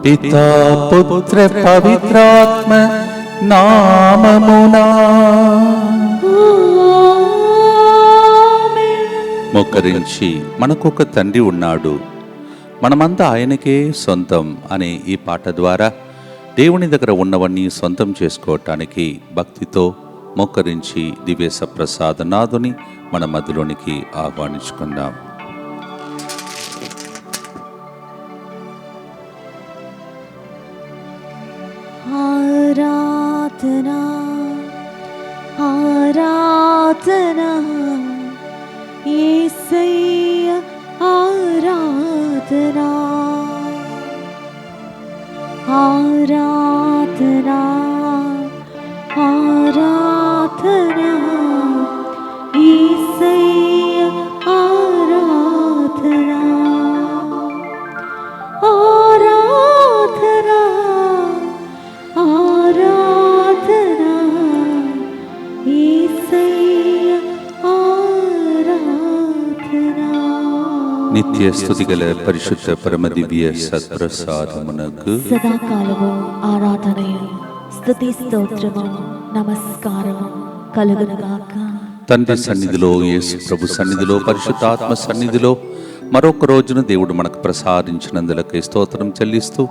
పితా పుత్ర పవిత్రాత్మ నామమునా. మోకరించి మనకొక తండ్రి ఉన్నాడు, మనమంతా ఆయనకే సొంతం అనే ఈ పాట ద్వారా దేవుని దగ్గర ఉన్నవన్నీ సొంతం చేసుకోవటానికి భక్తితో మోకరించి దివ్య సప్రసాదనాథుని మన మధ్యలోనికి ఆహ్వానించుకుందాం. ఆరాధనా ఆరాధనా యేసయ్య ఆరాధనా ఆరాధనా ఆరాధనా యేసయ్య ఆరాధనా ఆరాధనా ఆరాధనా యేసయ్య ఆరాధనా. నిత్య స్తుతిగల పరిశుద్ధ పరమ దివ్య సత్ప్రసాదమునకు సదాకాలము ఆరాధనయు స్తుతి స్తోత్రము నమస్కారము కలుగునుగాక. తండ్రి సన్నిధిలో, యేసు ప్రభు సన్నిధిలో, పరిశుద్ధాత్మ సన్నిధిలో మరొక రోజును దేవుడు మనకు ప్రసాదించినందులకై స్తోత్రం చెల్లిస్తూ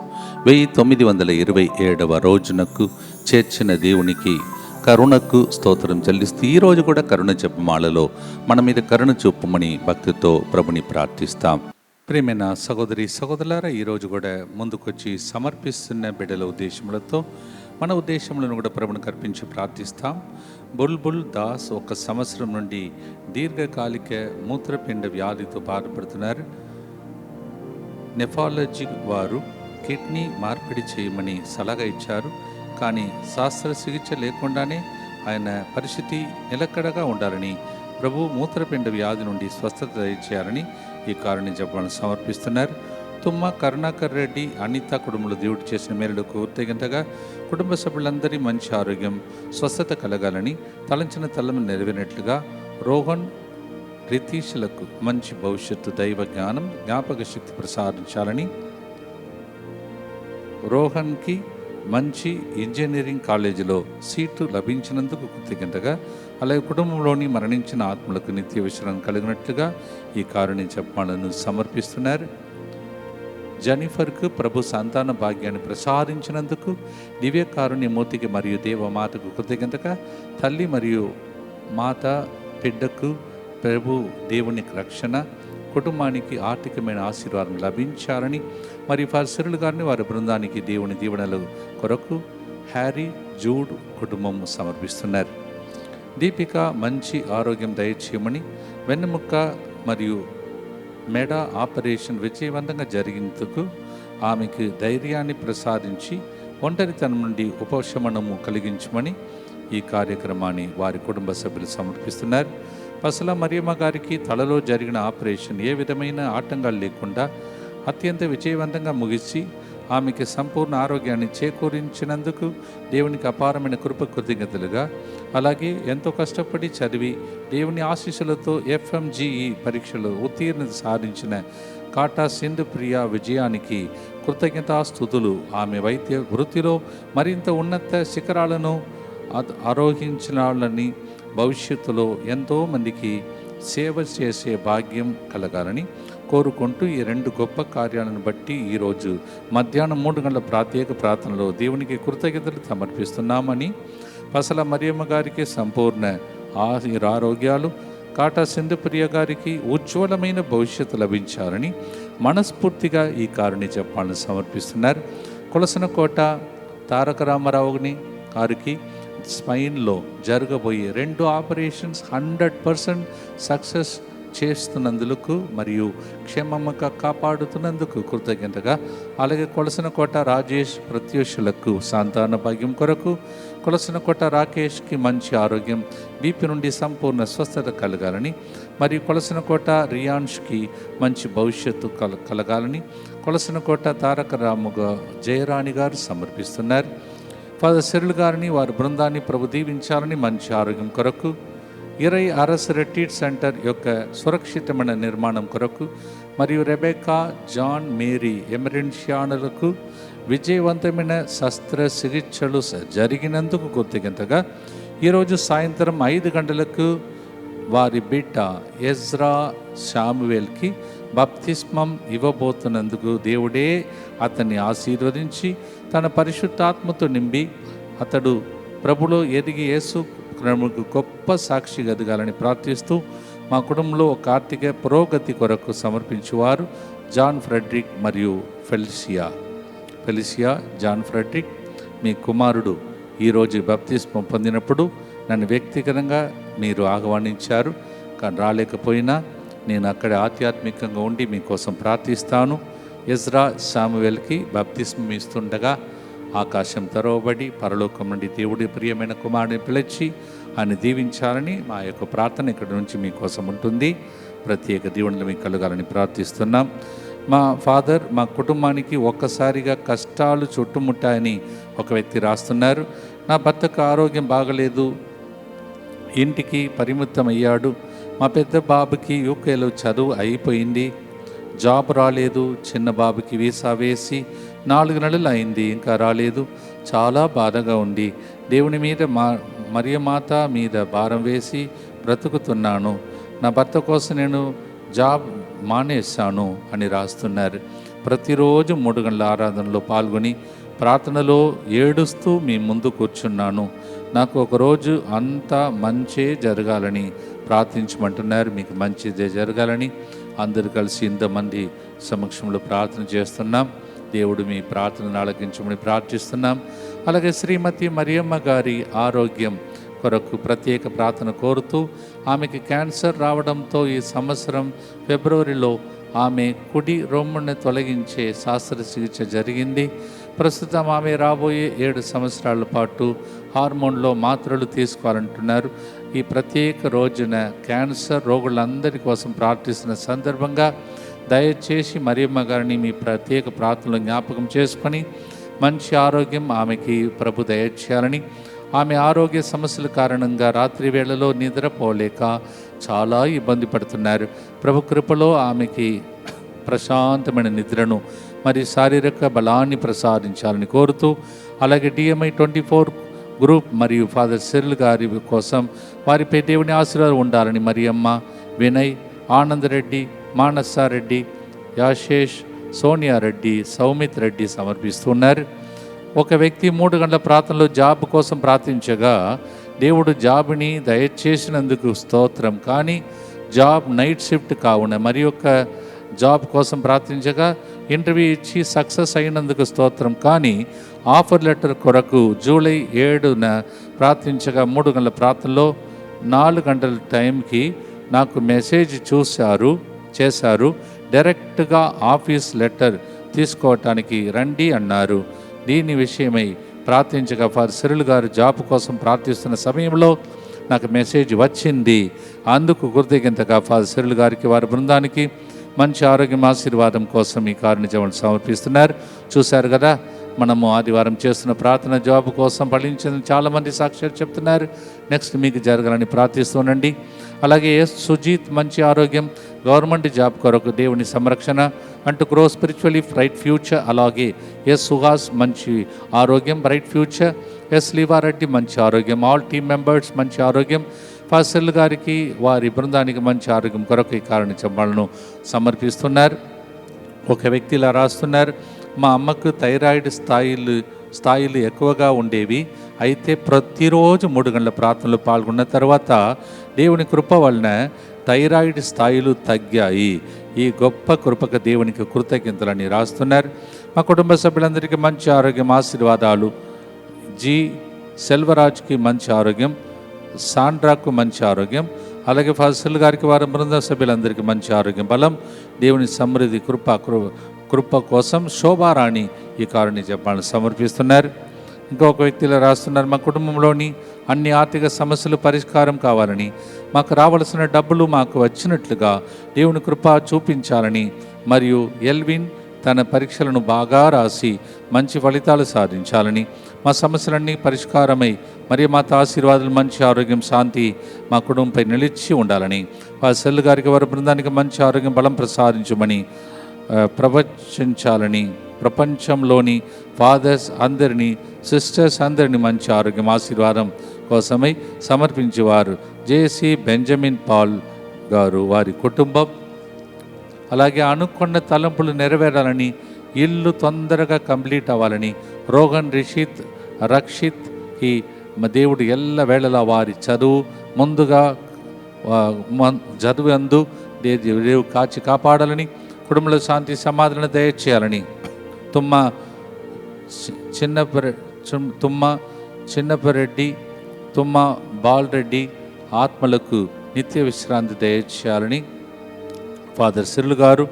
1927వ రోజునకు చేర్చిన దేవునికి కరుణకు స్తోత్రం చెల్లిస్తూ ఈరోజు కూడా కరుణ జపమాలలో మన మీద కరుణ చూపమని భక్తితో ప్రభుని ప్రార్థిస్తాం. ప్రియమైన సహోదరి సహోదరులారా, ఈరోజు కూడా ముందుకొచ్చి సమర్పిస్తున్న బిడ్డల ఉద్దేశములతో మన ఉద్దేశములను కూడా ప్రభుని కర్పించి ప్రార్థిస్తాం. బుల్బుల్ దాస్ 1 సంవత్సరం నుండి దీర్ఘకాలిక మూత్రపిండ వ్యాధితో బాధపడుతున్నారు. నెఫాలజీ వారు కిడ్నీ మార్పిడి చేయమని సలహా ఇచ్చారు. కానీ శస్త్రచికిత్స లేకుండానే ఆయన పరిస్థితి నిలకడగా ఉండాలని, ప్రభు మూత్రపిండ వ్యాధి నుండి స్వస్థత దయచేయాలని ఈ కారుణ్య జపాలను సమర్పిస్తున్నారు. తుమ్మ కరుణాకర్ రెడ్డి, అనిత కుటుంబంలో దేవుడు చేసిన మేలులకు కృతజ్ఞతగా కుటుంబ సభ్యులందరి మంచి ఆరోగ్యం స్వస్థత కలగాలని, తలంచిన తలము నెరవేరినట్లుగా రోహన్ రితీష్లకు మంచి భవిష్యత్తు, దైవ జ్ఞానం, జ్ఞాపక శక్తి ప్రసాదించాలని, రోహన్కి మంచి ఇంజనీరింగ్ కాలేజీలో సీటు లభించినందుకు కృతజ్ఞతగా, అలాగే కుటుంబంలోని మరణించిన ఆత్మలకు నిత్య విశ్రాంతి కలిగినట్లుగా ఈ కారుణ్య జపాలను సమర్పిస్తున్నారు. జెనిఫర్కు ప్రభు సంతాన భాగ్యాన్ని ప్రసాదించినందుకు, దివ్య కారుణ్యమూర్తికి మరియు దేవమాతకు కృతజ్ఞతగా, తల్లి మరియు మాత బిడ్డకు ప్రభు దేవుని రక్షణ, కుటుంబానికి ఆర్థికమైన ఆశీర్వాదం లభించాలని, మరియు ఫర్సరులు గారిని వారి బృందానికి దేవుని దీవెనల కొరకు హ్యారీ జూడ్ కుటుంబం సమర్పిస్తున్నారు. దీపిక మంచి ఆరోగ్యం దయచేయమని, వెన్నెముక్క మరియు మెడ ఆపరేషన్ విజయవంతంగా జరిగినందుకు ఆమెకు ధైర్యాన్ని ప్రసాదించి ఒంటరితనం నుండి ఉపశమనము కలిగించమని ఈ కార్యక్రమాన్ని వారి కుటుంబ సభ్యులు సమర్పిస్తున్నారు. పసల మరియమ్మ గారికి తలలో జరిగిన ఆపరేషన్ ఏ విధమైన ఆటంకాలు లేకుండా అత్యంత విజయవంతంగా ముగిసి ఆమెకి సంపూర్ణ ఆరోగ్యాన్ని చేకూరించినందుకు దేవునికి అపారమైన కృప కృతజ్ఞతలుగా, అలాగే ఎంతో కష్టపడి చదివి దేవుని ఆశీస్సులతో FMGE పరీక్షలో ఉత్తీర్ణత సాధించిన కాటా సింధు ప్రియ విజయానికి కృతజ్ఞతాస్తుతులు. ఆమె వైద్య వృత్తిలో మరింత ఉన్నత శిఖరాలను ఆరోహించాలని, భవిష్యత్తులో ఎంతోమందికి సేవ చేసే భాగ్యం కలగాలని కోరుకుంటూ ఈ 2 గొప్ప కార్యాలను బట్టి ఈరోజు మధ్యాహ్నం 3 గంటల ప్రత్యేక ప్రార్థనలో దేవునికి కృతజ్ఞతలు సమర్పిస్తున్నామని, పసల మరియమ్మ గారికి సంపూర్ణ ఆరోగ్యాలు, కాటా సింధుప్రియ గారికి ఉజ్వలమైన భవిష్యత్తు లభించాలని మనస్ఫూర్తిగా ఈ కారుణ్య జపాలను సమర్పిస్తున్నారు. కొలసనకోట తారక రామారావుని గారికి స్పైన్లో జరగబోయే 2 ఆపరేషన్స్ 100% సక్సెస్ చేస్తున్నందుకు మరియు క్షేమంగా కాపాడుతున్నందుకు కృతజ్ఞతగా, అలాగే కొలసనకోట రాజేష్ ప్రత్యూషులకు సంతాన భాగ్యం కొరకు, కొలసనకోట రాకేష్కి మంచి ఆరోగ్యం, బీపీ నుండి సంపూర్ణ స్వస్థత కలగాలని, మరియు కొలసనకోట రియాన్ష్కి మంచి భవిష్యత్తు కలగాలని కొలసనకోట తారక రాముగా జయరాణి గారు సమర్పిస్తున్నారు. ఫాదర్ సెరిల్ గారిని వారి బృందాన్ని ప్రభు దీవించాలని, మంచి ఆరోగ్యం కొరకు, ఇరై అరస్ రెట్రీట్ సెంటర్ యొక్క సురక్షితమైన నిర్మాణం కొరకు, మరియు రెబెకా, జాన్, మేరీ ఎమరెన్షియానులకు విజయవంతమైన శస్త్రచికిత్సలు జరిగినందుకు కృతజ్ఞతగా ఈరోజు సాయంత్రం 5 గంటలకు వారి బిడ్డ ఎజ్రా శామువేల్కి బాప్తిస్మం ఇవ్వబోతున్నందుకు దేవుడే అతన్ని ఆశీర్వదించి తన పరిశుద్ధాత్మతో నింపి అతడు ప్రభులో ఎదిగి యేసు క్రమకు గొప్ప సాక్షి ఎదగాలని ప్రార్థిస్తూ మా కుటుంబంలో ఒక ఆర్థిక పురోగతి కొరకు సమర్పించేవారు జాన్ ఫ్రెడ్రిక్ మరియు ఫెలిసియా జాన్ ఫ్రెడ్రిక్. మీ కుమారుడు ఈరోజు బాప్తిస్మం పొందినప్పుడు నన్ను వ్యక్తిగతంగా మీరు ఆహ్వానించారు, కానీ రాలేకపోయినా నేను అక్కడ ఆధ్యాత్మికంగా ఉండి మీకోసం ప్రార్థిస్తాను. ఎజ్రా శామువేల్కి బాప్తిస్మం ఇస్తుండగా ఆకాశం తెరవబడి పరలోకం నుండి దేవుడి ప్రియమైన కుమారుడిని పిలిచి ఆయన దీవించాలని మా యొక్క ప్రార్థన ఇక్కడ నుంచి మీకోసం ఉంటుంది. ప్రత్యేక దీవెనలు మీకు కలగాలని ప్రార్థిస్తున్నాం. మా ఫాదర్, మా కుటుంబానికి ఒక్కసారిగా కష్టాలు చుట్టుముట్టాయని ఒక వ్యక్తి రాస్తున్నారు. నా భర్తకు ఆరోగ్యం బాగలేదు, ఇంటికి పరిమితం అయ్యాడు. మా పెద్ద బాబుకి యూకేలో చదువు అయిపోయింది, జాబ్ రాలేదు. చిన్న బాబుకి వీసా వేసి 4 నెలలు అయింది, ఇంకా రాలేదు. చాలా బాధగా ఉంది. దేవుని మీద మరియమాత మీద భారం వేసి బ్రతుకుతున్నాను. నా భర్త కోసం నేను జాబ్ మానేశాను అని రాస్తున్నారు. ప్రతిరోజు 3 గంటల ఆరాధనలో పాల్గొని ప్రార్థనలో ఏడుస్తూ మీ ముందు కూర్చున్నాను. నాకు ఒకరోజు అంతా మంచే జరగాలని ప్రార్థించమంటున్నారు. మీకు మంచిదే జరగాలని అందరూ కలిసి ఇంతమంది సమక్షంలో ప్రార్థన చేస్తున్నాం. దేవుడు మీ ప్రార్థనను ఆలకించమని ప్రార్థిస్తున్నాం. అలాగే శ్రీమతి మరియమ్మ గారి ఆరోగ్యం కొరకు ప్రత్యేక ప్రార్థన కోరుతూ ఆమెకి క్యాన్సర్ రావడంతో ఈ సంవత్సరం ఫిబ్రవరిలో ఆమె కుడి రొమ్మును తొలగించే శస్త్రచికిత్స జరిగింది. ప్రస్తుతం ఆమె రాబోయే 7 సంవత్సరాల పాటు హార్మోన్లో మాత్రలు తీసుకోవాలంటున్నారు. ఈ ప్రత్యేక రోజున క్యాన్సర్ రోగులందరి కోసం ప్రార్థిస్తున్న సందర్భంగా దయచేసి మరియమ్మ గారిని మీ ప్రత్యేక ప్రార్థనలో జ్ఞాపకం చేసుకొని మంచి ఆరోగ్యం ఆమెకి ప్రభు దయచేయాలని, ఆమె ఆరోగ్య సమస్యల కారణంగా రాత్రి వేళలో నిద్రపోలేక చాలా ఇబ్బంది పడుతున్నారు. ప్రభు కృపలో ఆమెకి ప్రశాంతమైన నిద్రను మరి శారీరక బలాన్ని ప్రసాదించాలని కోరుతూ, అలాగే DMI 24 గ్రూప్ మరియు ఫాదర్ సిరిల్ గారి కోసం వారిపై దేవుని ఆశీర్వాదం ఉండాలని మరియమ్మ, వినయ్, ఆనందరెడ్డి, మానసారెడ్డి, యాశేష్, సోనియారెడ్డి, సౌమిత్ రెడ్డి సమర్పిస్తున్నారు. ఒక వ్యక్తి 3 గంటల ప్రార్థనలో జాబ్ కోసం ప్రార్థించగా దేవుడు జాబ్ని దయచేసినందుకు స్తోత్రం, కానీ జాబ్ నైట్ షిఫ్ట్ కావున మరి యొక్క జాబ్ కోసం ప్రార్థించగా ఇంటర్వ్యూ ఇచ్చి సక్సెస్ అయినందుకు స్తోత్రం, కానీ ఆఫర్ లెటర్ కొరకు జూలై 7న ప్రార్థించగా 3 గంటల ప్రార్థనలో 4 గంటల టైంకి నాకు మెసేజ్ చేశారు డైరెక్ట్గా ఆఫీస్ లెటర్ తీసుకోవటానికి రండి అన్నారు. దీని విషయమై ప్రార్థించగా ఫాదర్ సిరిల్ గారు జాబ్ కోసం ప్రార్థిస్తున్న సమయంలో నాకు మెసేజ్ వచ్చింది. అందుకు కృతజ్ఞతగా ఫాదర్ సిరిల్ గారికి, వారి బృందానికి మంచి ఆరోగ్యం ఆశీర్వాదం కోసం ఈ కారుణ్యజీవనం సమర్పిస్తున్నారు. చూశారు కదా, మనము ఆదివారం చేస్తున్న ప్రార్థన జాబ్ కోసం ఫలించిన చాలామంది సాక్ష్యాలు చెప్తున్నారు. నెక్స్ట్ మీకు జరగాలని ప్రార్థిస్తుండండి. అలాగే సుజీత్ మంచి ఆరోగ్యం, గవర్నమెంట్ జాబ్ కొరకు దేవుని సంరక్షణ అంటూ గ్రో స్పిరిచువలీ బ్రైట్ ఫ్యూచర్. అలాగే సుహాస్ మంచి ఆరోగ్యం, బ్రైట్ ఫ్యూచర్. లీవారెడ్డి మంచి ఆరోగ్యం. ఆల్ టీమ్ మెంబర్స్ మంచి ఆరోగ్యం. ఫాసిల్ గారికి, వారి బృందానికి మంచి ఆరోగ్యం కొరకు ఈ కారణ చెప్పాలను సమర్పిస్తున్నారు. ఒక వ్యక్తి ఇలా రాస్తున్నారు, మా అమ్మకు థైరాయిడ్ స్థాయిలు ఎక్కువగా ఉండేవి. అయితే ప్రతిరోజు 3 గంటల ప్రార్థనలో పాల్గొన్న తర్వాత దేవుని కృప వలన థైరాయిడ్ స్థాయిలు తగ్గాయి. ఈ గొప్ప కృపకు దేవునికి కృతజ్ఞతలని రాస్తున్నారు. మా కుటుంబ సభ్యులందరికీ మంచి ఆరోగ్యం ఆశీర్వాదాలు. సెల్వరాజ్కి మంచి ఆరోగ్యం, సాండ్రాకు మంచి ఆరోగ్యం, అలాగే ఫాసిల్ గారికి, వారి బృంద సభ్యులందరికీ మంచి ఆరోగ్యం బలం. దేవుని సమృద్ధి కృప కోసం శోభారాణి ఈ కారుణ్య జపాలను సమర్పిస్తున్నారు. ఇంకొక వ్యక్తిలో రాస్తున్నారు, మా కుటుంబంలోని అన్ని ఆర్థిక సమస్యలు పరిష్కారం కావాలని, మాకు రావలసిన డబ్బులు మాకు వచ్చినట్లుగా దేవుని కృప చూపించాలని, మరియు ఎల్విన్ తన పరీక్షలను బాగా రాసి మంచి ఫలితాలు సాధించాలని, మా సమస్యలన్నీ పరిష్కారమై మరి మాత ఆశీర్వాదాలు, మంచి ఆరోగ్యం, శాంతి మా కుటుంబంపై నిలిచి ఉండాలని, ఆ సెల్ గారికి వారి బృందానికి మంచి ఆరోగ్యం, బలం ప్రసాదించమని ప్రవచించాలని, ప్రపంచంలోని ఫాదర్స్ అందరినీ, సిస్టర్స్ అందరినీ మంచి ఆరోగ్యం, ఆశీర్వాదం కోసమై సమర్పించేవారు జేసీ బెంజమిన్ పాల్ గారు, వారి కుటుంబం, అలాగే అనుకున్న తలంపులు నెరవేరాలని, ఇల్లు తొందరగా కంప్లీట్ అవ్వాలని, రోగన్ రక్షిత్ ఈ దేవుడు ఎల్ల వేళలా వారి చదువు ముందుగా చదువు అందు దేవుడు కాచి కాపాడాలని, కుటుంబంలో శాంతి సమాధానం దయచేయాలని, తుమ్మ చిన్నపరెడ్డి, తుమ్మ బాలరెడ్డి ఆత్మలకు నిత్య విశ్రాంతి దయచేయాలని, ఫాదర్ సిర్లు గారు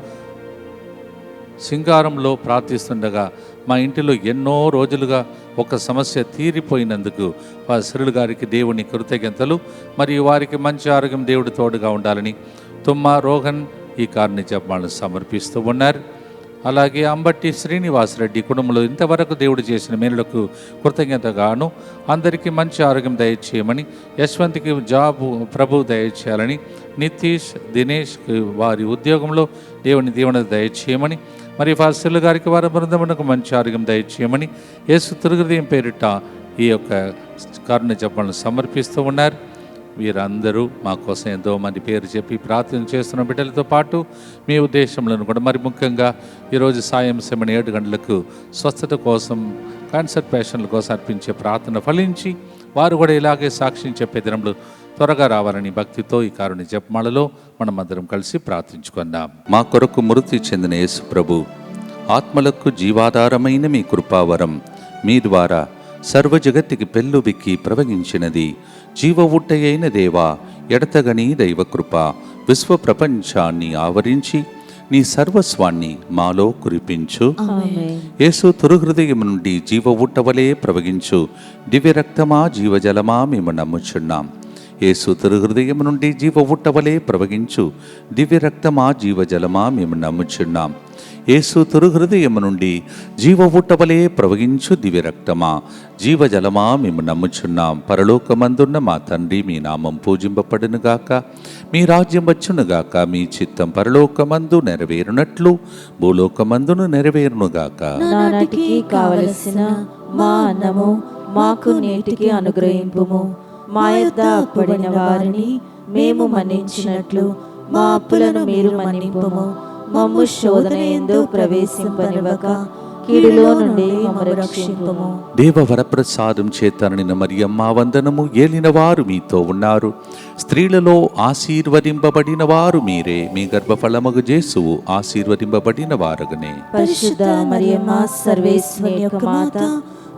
సింగారంలో ప్రార్థిస్తుండగా మా ఇంటిలో ఎన్నో రోజులుగా ఒక సమస్య తీరిపోయినందుకు ఫాదర్ సిర్లు గారికి దేవుని కృతజ్ఞతలు, మరియు వారికి మంచి ఆరోగ్యం, దేవుడి తోడుగా ఉండాలని తుమ్మ రోహన్ ఈ కారుని జపమాలను సమర్పిస్తూ ఉన్నారు. అలాగే అంబట్టి శ్రీనివాసరెడ్డి కుటుంబంలో ఇంతవరకు దేవుడు చేసిన మేలులకు కృతజ్ఞతగాను అందరికీ మంచి ఆరోగ్యం దయచేయమని, యశ్వంత్కి జాబు ప్రభు దయచేయాలని, నితీష్ దినేష్ వారి ఉద్యోగంలో దేవుని దీవెన దయచేయమని, మరి ఫాసిల్ గారికి వారి బృందమునకు మంచి ఆరోగ్యం దయచేయమని యేసు తిరుహృదయం పేరిట ఈ యొక్క కారుణ్య జపాలను సమర్పిస్తూ ఉన్నారు. వీరందరూ మా కోసం ఎంతో మంది పేరు చెప్పి ప్రార్థన చేస్తున్న బిడ్డలతో పాటు మీ ఉద్దేశంలో కూడా మరి ముఖ్యంగా ఈరోజు సాయం 7 గంటలకు స్వస్థత కోసం, క్యాన్సర్ పేషెంట్ల కోసం అర్పించే ప్రార్థన ఫలించి వారు కూడా ఇలాగే సాక్ష్యం చెప్పే దినంలో త్వరగా రావాలని భక్తితో ఈ కారుణ్య జపమాలలో మనం అందరం కలిసి ప్రార్థించుకుందాం. మా కొరకు మృతి చెందిన యేసు ప్రభు ఆత్మలకు జీవాధారమైన మీ కృపావరం మీ ద్వారా సర్వ జగత్తుకి పెళ్ళుబిక్కి ప్రవహించినది. జీవ ఊట్టయైన దేవా, ఎడతగని దైవకృప విశ్వ ప్రపంచాన్ని ఆవరించి నీ సర్వస్వాన్ని మాలో కురిపించు. యేసు తిరుహృదయం నుండి జీవ ఊట్టవలే ప్రవహించు దివ్య రక్తమా, జీవజలమా మేము నమ్ముచున్నాం. యేసు తిరుహృదయం నుండి జీవ ఊట్టవలే ప్రవహించు దివ్య రక్తమా, జీవజలమా మేము నమ్ముచున్నాం. యేసు తిరుహృదయం నుండి జీవ ఊట్టవలే ప్రవహించు దివ్య రక్తమా, జీవజలమా మేము నమ్ముచున్నాం. పరలోకమందున్న మా తండ్రి, మీ నామం పూజింపబడునుగాక, మీ రాజ్యం వచ్చునుగాక, మీ చిత్తం పరలోకమందు నెరవేరునట్లు భూలోకమందును నెరవేరునుగాక. నాటికి కావలసిన మా అన్నము మాకు నేటికి అనుగ్రహింపుము. మా యొద్ద అప్పుడైన వారిని మేము మన్నించినట్లు మా అప్పులను మీరు మన్నింపుము. మమ్ము శోధన యందు ప్రవేశింపనివ్వక కీడులో నుండి మమ్ము రక్షింపుము. దేవ వరప్రసాదం చేతననిన మరియమ్మ వందనము. ఏలిన వారు మీతో ఉన్నారు, స్త్రీలలో ఆశీర్వదింపబడిన వారు మీరే, మీ గర్భఫలమగు యేసువు ఆశీర్వదింపబడిన వారగనే. పరిశుద్ధ మరియమ్మ సర్వేశ్వరి యొక్క మాత,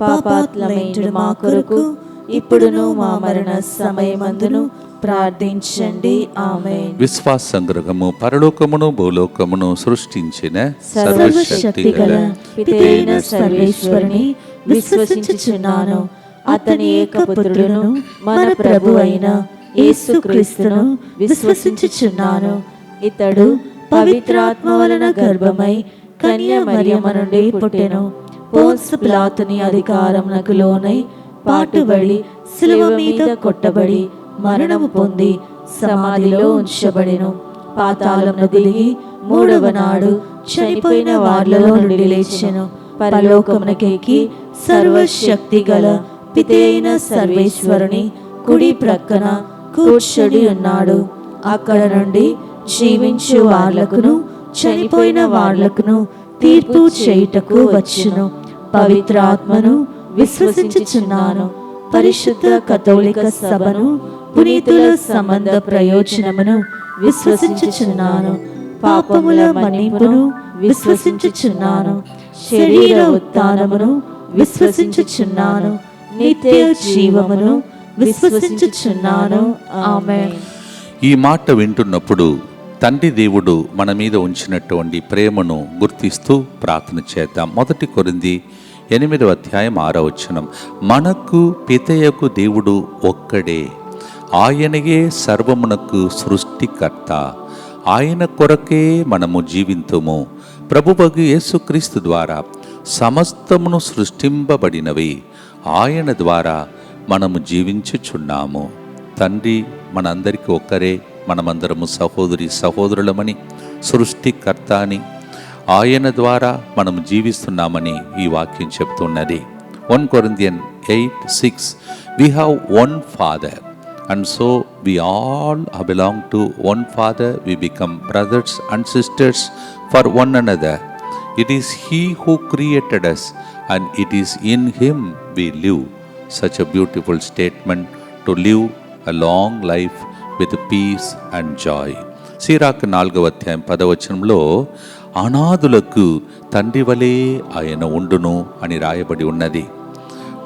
పాపాత్ములైన మా కొరకు ఇప్పుడును మా మరణ సమయమందును ప్రార్థించండి. ఆమేన్. విశ్వాస సంగ్రహము. పరలోకమును భూలోకమును సృష్టించిన సర్వశక్తిగల పితైన సర్వేశ్వరుని విశ్వసించుచున్నాను. అతని ఏకపుత్రుడును మన ప్రభు అయిన యేసుక్రీస్తును విశ్వసించుచున్నాను. ఇతడు పవిత్రాత్మ వలన గర్భమై కన్య మరియమ్మ నుండి పుట్టెను. పోన్స్ పిలాతుని అధికారమునకు లోనై పాటుబడి శిలువ మీద కొట్టబడి మరణము పొంది సమాధిలో ఉంచబడెను. పాతాళమును దిగి మూడవ నాడు చనిపోయిన వారిలో నుండి లేచెను. పరలోకమునకెక్కి సర్వశక్తి గల పితైన సర్వేశ్వరుని కుడి ప్రక్కన కూర్చొని ఉన్నాడు. అక్కడ నుండి జీవించు వార్లకును చనిపోయిన వార్లకును తీర్పు చేయుటకు వచ్చును. పవిత్రాత్మను విశ్వసించుచున్నాను. పరిశుద్ధ కథోలిక సభను, పునీతుల సంబంధ ప్రయోజనమును విశ్వసించుచున్నాను. పాపముల మన్నింపును విశ్వసించుచున్నాను. శరీర ఉత్థానమును విశ్వసించుచున్నాను. నిత్య జీవమును విశ్వసించుచున్నాను. ఆమేన్. ఈ మాట వింటున్నప్పుడు తండ్రి దేవుడు మన మీద ఉంచినటువంటి ప్రేమను గుర్తిస్తూ ప్రార్థన చేద్దాం. 1 కొరింథీ 8వ అధ్యాయం 6వ వచనం. మనకు పితయకు దేవుడు ఒక్కడే, ఆయనయే సర్వమునకు సృష్టికర్త, ఆయన కొరకే మనము జీవింతుము. ప్రభువగు యేసుక్రీస్తు ద్వారా సమస్తమును సృష్టింపబడినవి, ఆయన ద్వారా మనము జీవించుచున్నాము. తండ్రి మనందరికీ ఒక్కరే, మనమందరము సహోదరి సహోదరులమని, సృష్టికర్త అని, ఆయన ద్వారా మనం జీవిస్తున్నామని ఈ వాక్యం చెప్తున్నది. 1 Corinthians 8:6 We have one Father and so we all belong to one Father. We become brothers and sisters for one another. It is He who created us and it is in Him we live. Such a beautiful statement to live a long life with peace and joy. సిరాకు 4వ అధ్యాయం 10వ వచనంలో అనాథులకు తండ్రి వలె ఆయన ఉండును అని రాయబడి ఉన్నది.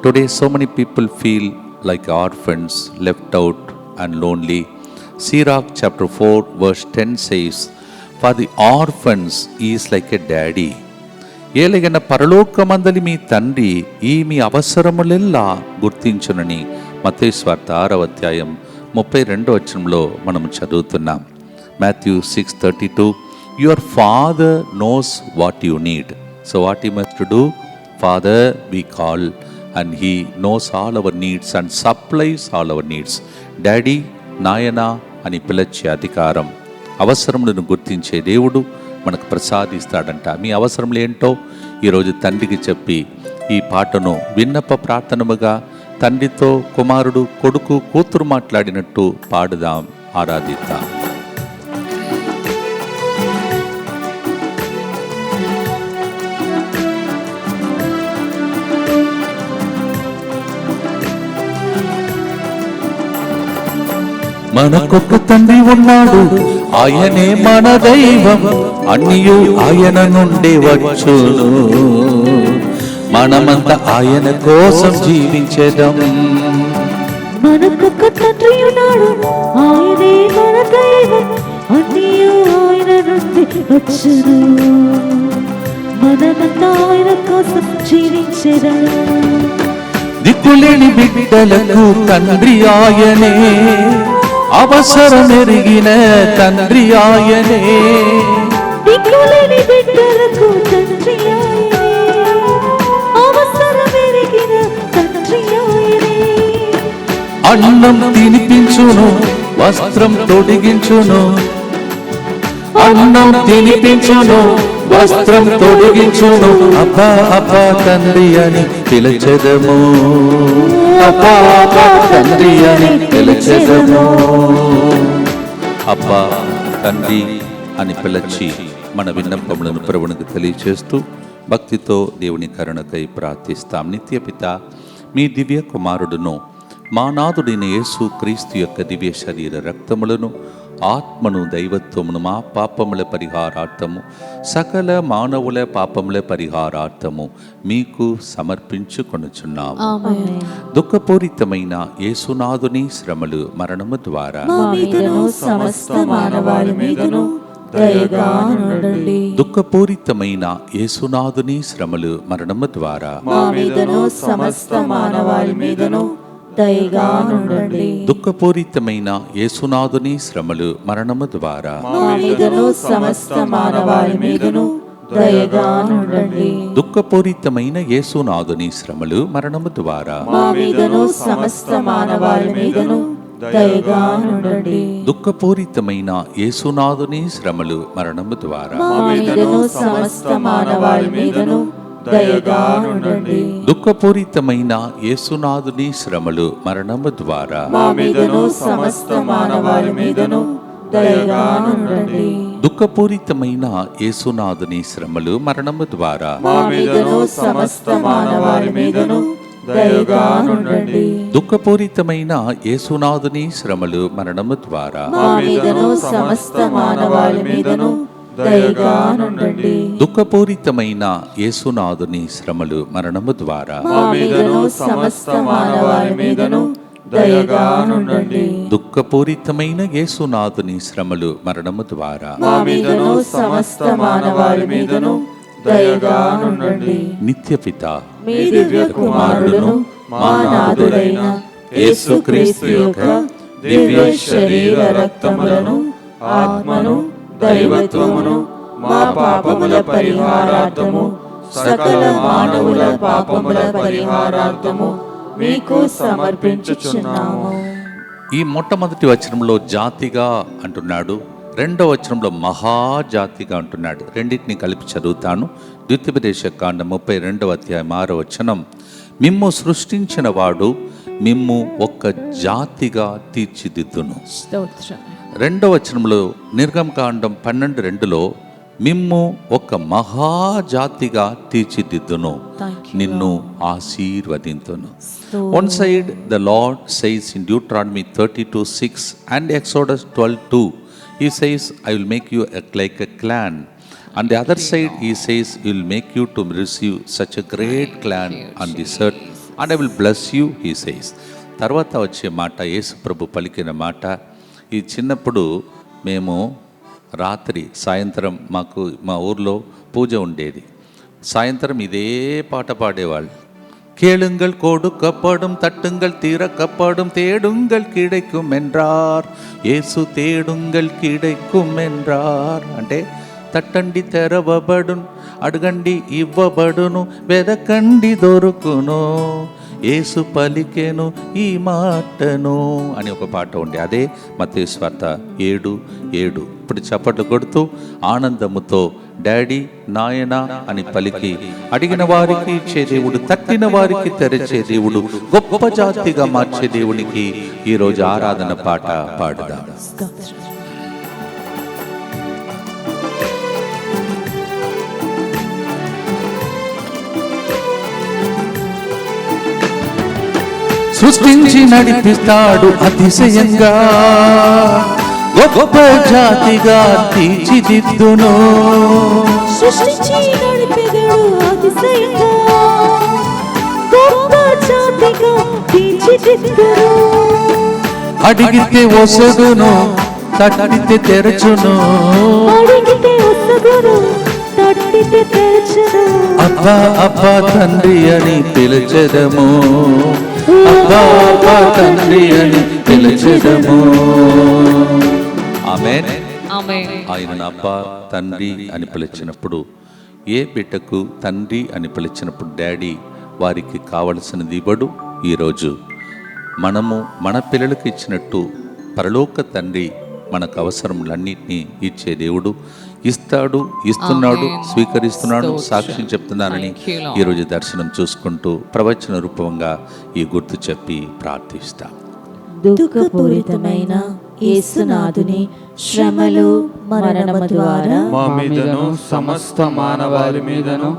Today so many people feel like orphans, left out and lonely. Sirach chapter 4 verse 10 says, For the orphans is like a daddy. ఏలైన పరలోకమందలి మీ తండ్రి ఈ మీ అవసరములెల్లా గుర్తించునని మత్తయి సువార్త 6వ అధ్యాయం 32వ వచనంలో మనము చదువుతున్నాం. Matthew 6:32 Your Father knows what you need. So what He must do? Father we call and He knows all our needs and supplies all our needs. Daddy, నాయనా అని పిలిచే అధికారం, అవసరములను గుర్తించే దేవుడు మనకు ప్రసాదిస్తాడంట. మీ అవసరములు ఏంటో ఈరోజు తండ్రికి చెప్పి ఈ పాటను విన్నప ప్రార్థనముగా తండ్రితో కుమారుడు, కొడుకు, కూతురు మాట్లాడినట్టు పాడుదాం, ఆరాధిద్దాం. మనకొక్క తండ్రి ఉన్నాడు, ఆయనే మన దైవం, అన్నియు ఆయన నుండి వచ్చును. మనమంతా ఆయన కోసం జీవించేదం. మనకొక్క తండ్రి ఉన్నాడు, ఆయనే మన దైవం, అన్నియు ఆయన నుండి వచ్చును. మనమంతా ఆయన కోసం జీవించేదం. దిక్కులేని బిడ్డలకు తండ్రి ఆయనే, అవసరమెరిగిన తండ్రి ఆయనే. దిక్కులేని బిడ్డలకు తండ్రి ఆయనే, అవసరమెరిగిన తండ్రి ఆయనే. అన్నం తినిపించును, వస్త్రం తొడిగించును. అన్నం తినిపించును, వస్త్రం తొడిగించును. అబ్బా అబ్బా తండ్రి అని పిలిచెదము. అబ్బా అబ్బా తండ్రి అని పిలిచెదము. అబ్బా తండ్రి అని పిలిచి మన విన్నపములను ప్రభువునికి తెలియచేస్తూ భక్తితో దేవుని కరుణకై ప్రార్థిస్తాం. నిత్యపిత, మీ దివ్య కుమారుడును మా నాథుడైన యేసు క్రీస్తు యొక్క దివ్య శరీర రక్తములను, ఆత్మను, దైవత్వమును మా పాపముల పరిహారార్థము, సకల మానవుల పాపముల పరిహారార్థము మీకు సమర్పించుకొనుచున్నాము. దుఃఖపూరితమైన యేసునాథుని శ్రమలు, మరణము ద్వారా దుఃఖపూరితమైన యేసునాథుని శ్రమలు, మరణము ద్వారా దుఃఖపూరితమైన యేసునాథుని శ్రమలు, మరణము ద్వారా దుఃఖపూరితమైన యేసునాథుని శ్రమలు, మరణము ద్వారా దుఃఖపూరితమైన యేసునాథుని శ్రమలు, మరణము ద్వారా దుఃఖపూరితమైన యేసునాథుని శ్రమలు, మరణము ద్వారా దుఃఖపూరితమైన యేసునాథుని శ్రమలు, మరణము ద్వారా దుఃఖపూరితమైన యేసునాథుని శ్రమలు, మరణము ద్వారా దుఃఖపూరితమైన యేసునాథుని శ్రమలు, మరణము ద్వారా దుఃఖపూరితమైన యేసునాథుని శ్రమలు, మరణము ద్వారా నిత్యపిత, మీ దివ్య కుమారుడును మా నాథుడైన యేసుక్రీస్తు యొక్క దివ్య శరీర రక్తములను, ఆత్మను, దైవత్వమును మా పాపముల పరిహారార్థము సకల మానవుల పాపముల పరిహారార్థము మీకు సమర్పించుచున్నాము. ఈ మొట్టమొదటి వచనంలో జాతిగా అంటున్నాడు, రెండవ వచనంలో మహాజాతిగా అంటున్నాడు. రెండింటిని కలిపి చదువుతాను. ద్వితీయోపదేశ కాండం 32వ అధ్యాయం 6వ వచనం, మిమ్ము సృష్టించిన వాడు మిమ్ము ఒక్క జాతిగా తీర్చిదిద్దును. రెండవ వచనంలో నిర్గమకాండం 12:2లో మిమ్ము ఒక మహాజాతిగా తీర్చిదిద్దును, నిన్ను ఆశీర్వదింతును. One side the Lord says in Deuteronomy 32:6 and Exodus 12:2, he says, I will make you like a clan. On the other side he says, he will make you to receive such a great clan on this earth and I will bless you, he says. తర్వాత వచ్చే మాట యేసు ప్రభు పలికిన మాట. ఈ చిన్నప్పుడు మేము రాత్రి సాయంత్రం మాకు మా ఊర్లో పూజ ఉండేది. సాయంత్రం ఇదే పాట పాడేవాళ్ళు. கேளுங்கள் கொடுக்கப்படும், தட்டுங்கள் திறக்கப்படும், தேடுங்கள் கிடைக்கும் என்றார், యేసు తేడుంగల్ கிடைக்கும் என்றார். అంటే తట్టండి తెరవబడును, అడగండి ఇవ్వబడును, వెదకండి దొరుకును, యేసు పలికెను ఈ మాటను అని ఒక పాట ఉండే. అదే మత్తయి సువార్త 7:7. ఇప్పుడు చప్పట్లు కొడుతూ ఆనందముతో డాడీ నాయనా అని పలికి అడిగిన వారికి ఇచ్చే దేవుడు, తట్టిన వారికి తెరచే దేవుడు, గొప్ప జాతిగా మార్చే దేవునికి ఈరోజు ఆరాధన పాట పాడుదాం. సృష్టించి నడిపిస్తాడు అతిశయంగా, గొప్ప జాతిగా తీర్చిదిద్దును. సృష్టించి నడిపెదడు అతిశయంగా, గొప్ప జాతిగా తీర్చిదిద్దును. అడిగితే వసగును, తట్టితే తెరచును, అడిగితే వసగును, తట్టితే తెరచును. అబ్బా అబ్బా తండ్రి అని పిలిచెదము, అబ్బా అబ్బా తండ్రి అని పిలిచెదము. ఆమేన్. ఆయన అబ్బా తండ్రి అని పిలిచినప్పుడు, ఏ బిడ్డకు తండ్రి అని పిలిచినప్పుడు డాడీ వారికి కావలసినది ఇవ్వడు. ఈరోజు మనము మన పిల్లలకు ఇచ్చినట్టు పరలోక తండ్రి మనకు అవసరములన్నింటినీ ఇచ్చే దేవుడు. ఇస్తాడు, ఇస్తున్నాడు, స్వీకరిస్తున్నాడు, సాక్ష్యం చెప్తున్నానని ఈరోజు దర్శనం చూసుకుంటూ ప్రవచన రూపంగా ఈ గుర్తు చెప్పి ప్రార్థిస్తాం. దుఃఖపూరితమైన యేసునాథుని శ్రమలు మరణము ద్వారా మా మీదను సమస్త మానవాళి మీదను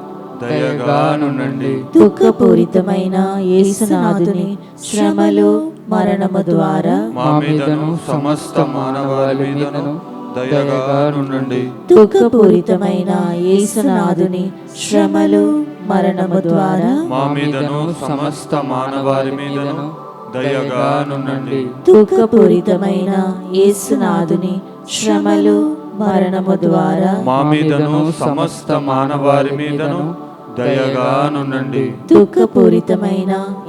దయగానుండండి. దుఃఖపూరితమైన యేసునాథుని శ్రమలు మరణము ద్వారా మా మీదను సమస్త మానవాళి మీదను దయగానుండండి. దుఃఖపూరితమైన యేసునాథుని శ్రమలు మరణము ద్వారా మా మీదను సమస్త మానవాళి మీదను దయగానుండండి. దుఃఖపూరితమైన యేసునాథుని శ్రమలు మరణము ద్వారా మా మీదను సమస్త మానవాళి మీదను దయగానుండండి. దుఃఖపూరితమైన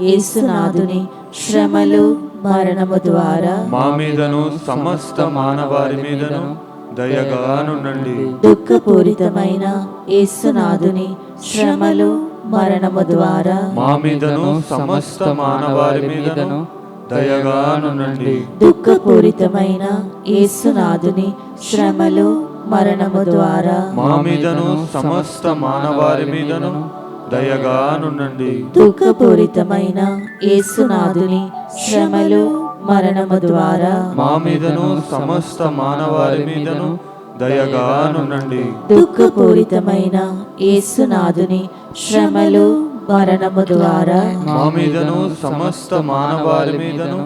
యేసునాథుని శ్రమలు మరణము ద్వారా మా మీదను సమస్త మానవాళి మీదను దయగానుండండి. దుఃఖపూరితమైన యేసునాథుని శ్రమలు మరణము ద్వారా మా మీదను సమస్త మానవాళి మీదను దయగానుండండి. దుఃఖపూరితమైన యేసునాథుని శ్రమలు మరణము ద్వారా మా మీదను సమస్త మానవాళి మీదను దయగానుండండి. దుఃఖపూరితమైన యేసునాథుని శ్రమలు మరణము ద్వారా మా మీదను సమస్త మానవాళి మీదను దయగానుండండి. దుఃఖపూరితమైన యేసునాథుని శ్రమలు మరణము ద్వారా మా మీదను సమస్త మానవాళి మీదను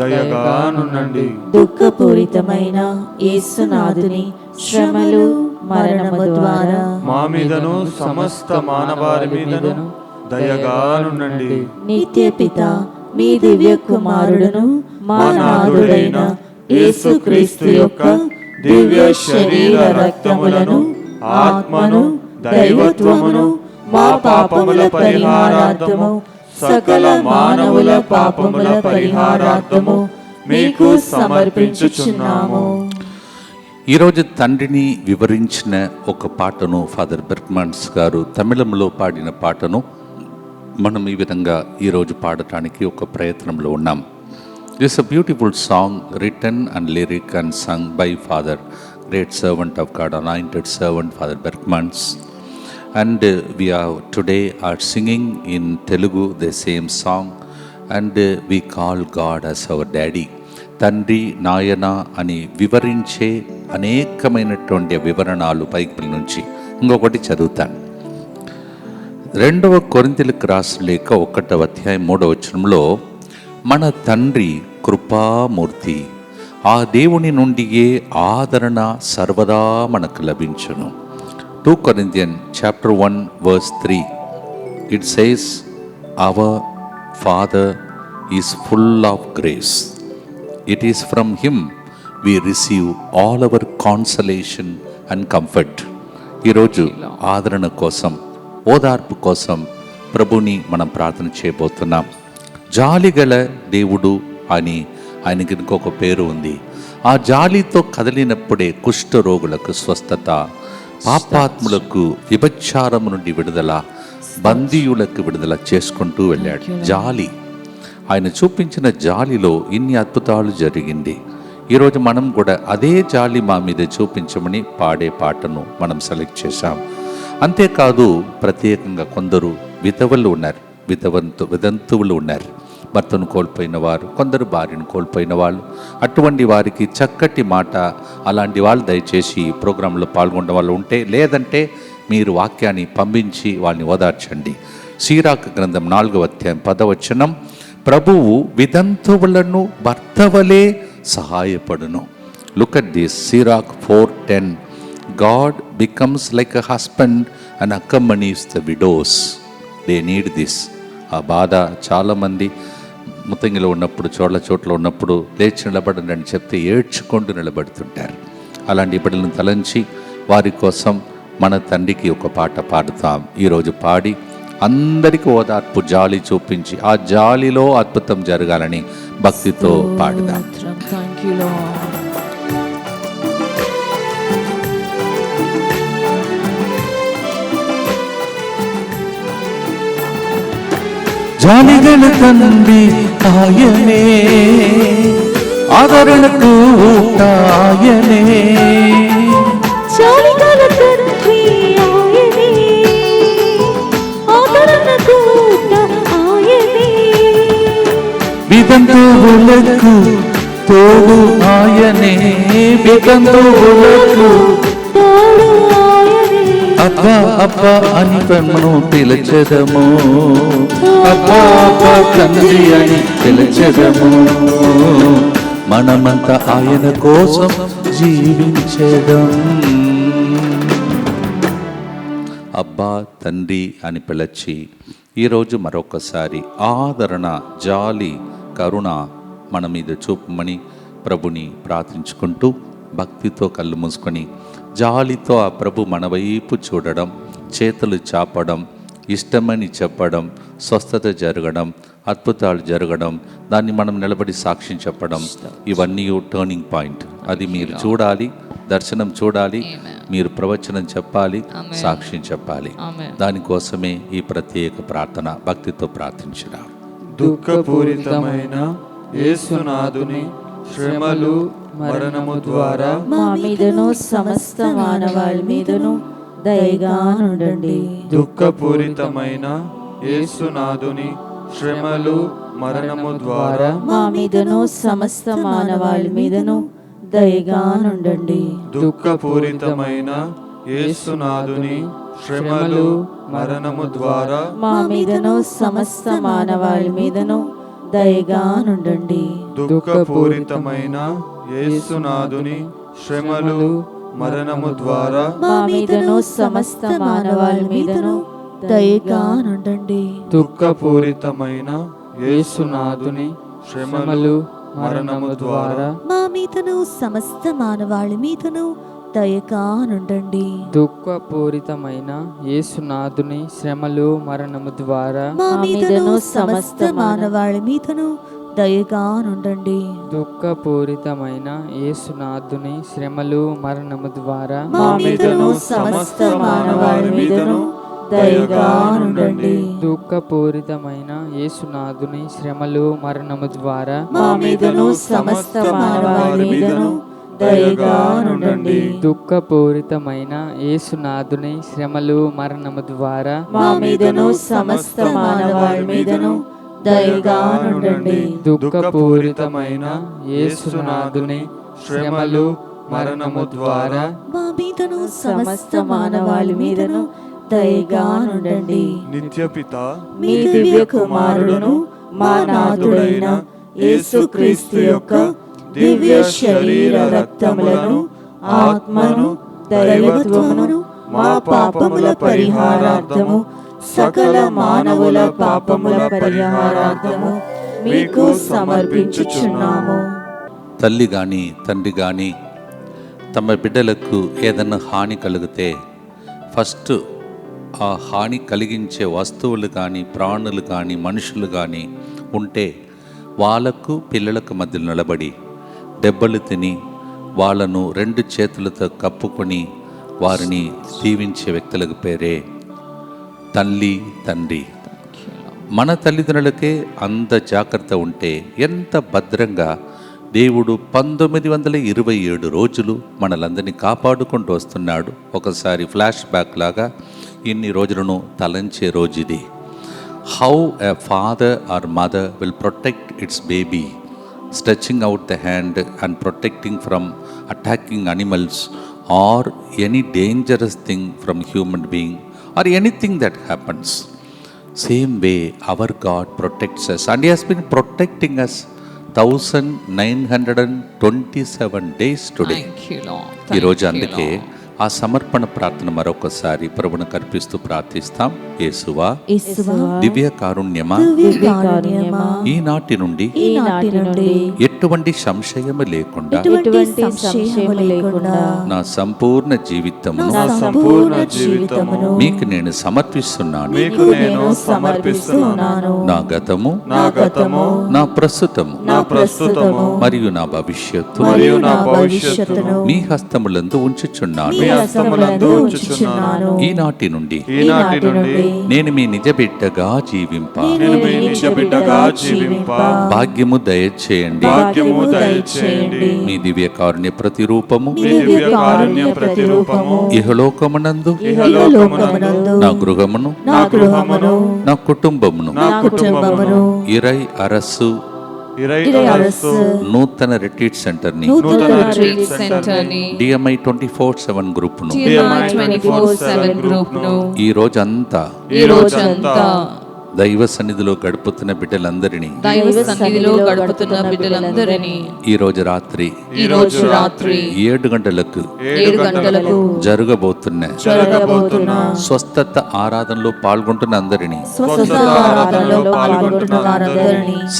దయగానుండండి. దుఃఖపూరితమైన యేసునాథుని శ్రమలు మరణము ద్వారా మా మీదను సమస్త మానవాళి మీదను దయగానుండండి. నిత్యపిత మీ దివ్య కుమారుడును మా నాథుడైన యేసుక్రీస్తు యొక్క దివ్య శరీర రక్తములను ఆత్మను దైవత్వమును మా పాపముల పరిహారార్థము సకల మానవుల పాపముల పరిహారార్థము మీకు సమర్పించుచున్నాము. ఈరోజు తండ్రిని వివరించిన ఒక పాటను ఫాదర్ బెర్క్మన్స్ గారు తమిళంలో పాడిన పాటను మనం ఈ విధంగా ఈరోజు పాడటానికి ఒక ప్రయత్నంలో ఉన్నాం. This a beautiful song written and lyric and sung by father, great servant of God, anointed servant father Berchmans. And we are today are singing in Telugu the same song, and we call God as our daddy. తండ్రి నాయన అని వివరించే అనేకమైనటువంటి వివరణాలు Bible నుంచి. ఇంకొకటి చదువుతాను. 2వ కొరింథీయులకు రాసిన లేఖ 1వ అధ్యాయం 3వ వచనంలో, మన తండ్రి కృపామూర్తి ఆ దేవుని నుండియే ఆదరణ సర్వదా మనకు లభించును. 2 Corinthians chapter 1 verse 3, it says, our Father is full of grace. It is from him we receive all our consolation and comfort. ఈరోజు ఆదరణ కోసం, ఓదార్పు కోసం ప్రభుని మనం ప్రార్థన చేయబోతున్నాం. జాలిగల దేవుడు అని ఆయనకి ఇంకొక పేరు ఉంది. ఆ జాలితో కదిలినప్పుడే కుష్ఠరోగులకు స్వస్థత, పాపాత్ములకు విభచారము నుండి విడుదల, బందీయులకు విడుదల చేసుకుంటూ వెళ్ళాడు. జాలి, ఆయన చూపించిన జాలిలో ఇన్ని అద్భుతాలు జరిగింది. ఈరోజు మనం కూడా అదే జాలి మా మీద చూపించమని పాడే పాటను మనం సెలెక్ట్ చేశాం. అంతేకాదు, ప్రత్యేకంగా కొందరు విధవలు ఉన్నారు, వితంతువులు ఉన్నారు, భర్తను కోల్పోయిన వారు, కొందరు భార్యను కోల్పోయిన వాళ్ళు. అటువంటి వారికి చక్కటి మాట, అలాంటి వాళ్ళు దయచేసి ఈ ప్రోగ్రాంలో పాల్గొన్న వాళ్ళు ఉంటే, లేదంటే మీరు వాక్యాన్ని పంపించి వాళ్ళని ఓదార్చండి. సీరాకు గ్రంథం 4వ అధ్యాయం 10వ వచనం, ప్రభువు వితంతువులను భర్తవలే సహాయపడును. Look at this, Sirach 4:10, God becomes like a husband and accompanies the widows. They need this. ఆ బాధ చాలామంది ముతంగిలో ఉన్నప్పుడు, చోట్ల ఉన్నప్పుడు లేచి నిలబడండి అని చెప్తే ఏడ్చుకుంటూ నిలబడుతుంటారు. అలాంటి బిడ్డలను తలంచి వారి కోసం మన తండ్రికి ఒక పాట పాడుతాం. ఈరోజు పాడి అందరికీ ఓదార్పు, జాలి చూపించి ఆ జాలిలో అద్భుతం జరగాలని భక్తితో పాడుదాం. Thank you, Lord. జాలిగల తండ్రి ఆయనే, ఆదరణకు ఆయనే, జాలిగల తండ్రి ఆయనే, ఆదరణకు ఆయనే, వితంతువులకు తోడు ఆయనే, వితంతువులకు తోడు ఆయనే, అబ్బా అబ్బా అని ప్రేమను పిలిచెదము, అబ్బా అబ్బా తండ్రి అని పిలిచెదము, మనమంతా ఆయన కోసం జీవించెదం. అబ్బా తండ్రి అని పిలిచి ఈరోజు మరొకసారి ఆదరణ, జాలి, కరుణ మన మీద చూపమని ప్రభుని ప్రార్థించుకుంటూ భక్తితో కళ్ళు మూసుకొని జాలితో ఆ ప్రభు మన వైపు చూడడం, చేతులు చాపడం, ఇష్టమని చెప్పడం, స్వస్థత జరగడం, అద్భుతాలు జరగడం, దాన్ని మనం నిలబడి సాక్ష్యం చెప్పడం, ఇవన్నీ టర్నింగ్ పాయింట్. అది మీరు చూడాలి, దర్శనం చూడాలి, మీరు ప్రవచనం చెప్పాలి, సాక్ష్యం చెప్పాలి. దానికోసమే ఈ ప్రత్యేక ప్రార్థన. భక్తితో ప్రార్థించిన దుఃఖపూరితమైన యేసునాథుని శ్రమలు మరణము ద్వారా మా మీదను సమస్త మానవాళి మీదను దయగా నుండండి. దుఃఖపూరితమైన యేసునాథుని శ్రమలు మరణము ద్వారా మా మీదను సమస్త మానవాళి మీదను దయగా నుండండి. దుఃఖపూరితమైన యేసునాథుని శ్రమలు మరణము ద్వారా మా మీదను సమస్త మానవాళి మీదను దయగా నుండండి. దుఃఖపూరితమైన యేసునాథుని శ్రమలు మరణము ద్వారా మా మీదను సమస్త మానవాళి మీదను దయగా నుండండి. దుఃఖపూరితమైన యేసునాథుని శ్రమలు మరణము ద్వారా మా మీదను సమస్త మానవాళి మీదను దయగా నుండండి. దుఃఖపూరితమైన యేసునాథుని శ్రమలు మరణము ద్వారా మా మీదను సమస్త మానవాళి మీదను దయగా నుండండి. దుఃఖపూరితమైన యేసునాథుని శ్రమలు మరణము ద్వారా మా మీదను సమస్త మానవాళి మీదను దయగా నుండండి. దుఃఖపూరితమైన యేసునాథుని శ్రమలు మరణము ద్వారా మా మీదను సమస్త మానవాళి మీదను దయగా నుండండి. దుఃఖపూరితమైన యేసునాథుని శ్రమలు మరణము ద్వారా మా మీదను సమస్త మానవాళి మీదను దయగా నుండండి. దుఃఖపూరితమైన యేసునాథుని శ్రమలు మరణము ద్వారా మా మీదను సమస్త మానవాళి మీదను దయగా నుండండి. నిత్యపిత మీ దివ్య కుమారుడును మా నాథుడైన యేసుక్రీస్తు యొక్క దివ్య శరీర రక్తములను, ఆత్మను, దైవత్వమును మా పాపముల పరిహారార్థము, సకల మానవుల పాపముల పరిహారార్థము మీకు సమర్పించుచున్నాము. తల్లి కానీ తండ్రి కానీ తమ బిడ్డలకు ఏదైనా హాని కలిగితే ఫస్ట్ ఆ హాని కలిగించే వస్తువులు కానీ ప్రాణులు కానీ మనుషులు కానీ ఉంటే వాళ్ళకు పిల్లలకు మధ్య నిలబడి దెబ్బలు తిని వాళ్ళను రెండు చేతులతో కప్పుకొని వారిని దీవించే వ్యక్తులకు పేరే తల్లి తండ్రి. మన తల్లిదండ్రులకే అంత జాగ్రత్త ఉంటే ఎంత భద్రంగా దేవుడు 1927 రోజులు మనలందరినీ కాపాడుకుంటూ వస్తున్నాడు. ఒకసారి ఫ్లాష్ బ్యాక్ లాగా ఇన్ని రోజులను తలంచే రోజు ఇది. How a father or mother will protect its baby, stretching out the hand and protecting from attacking animals or any dangerous thing from human being or anything that happens. Same way our God protects us, and He has been protecting us 1927 days today. ఈ రోజు అందుకే ఆ సమర్పణ ప్రార్థన మరొకసారి ప్రభువును కర్పిస్తూ ప్రార్థిస్తాం. యేసువా, దివ్య కారుణ్యమా, ఈనాటి నుండి ఎటువంటి సంశయము లేకుండా నా సంపూర్ణ జీవితమును మీకు నేను సమర్పిస్తున్నాను. నా గతము, నా ప్రస్తుతము మరియు నా భవిష్యత్తు మీ హస్తములందు ఉంచుచున్నాను. ఈనాటి నుండి నేను మీ నిజ బిడ్డగా జీవింప భాగ్యము దయచేయండి. మీ దివ్య కారుణ్య ప్రతిరూపము ఇహలోకమునందు నా గృహమును నా కుటుంబమును ఇరై అరసు నూతన రిట్రీట్ సెంటర్ ని DMI 24/7 గ్రూప్ ను ఈ రోజంతా దైవ సన్నిధిలో గడుపుతున్న బిడ్డలందరినీ ఈ రోజు రాత్రి 7 గంటలకు జరగబోతున్న స్వస్థత ఆరాధనలో పాల్గొంటున్న అందరినీ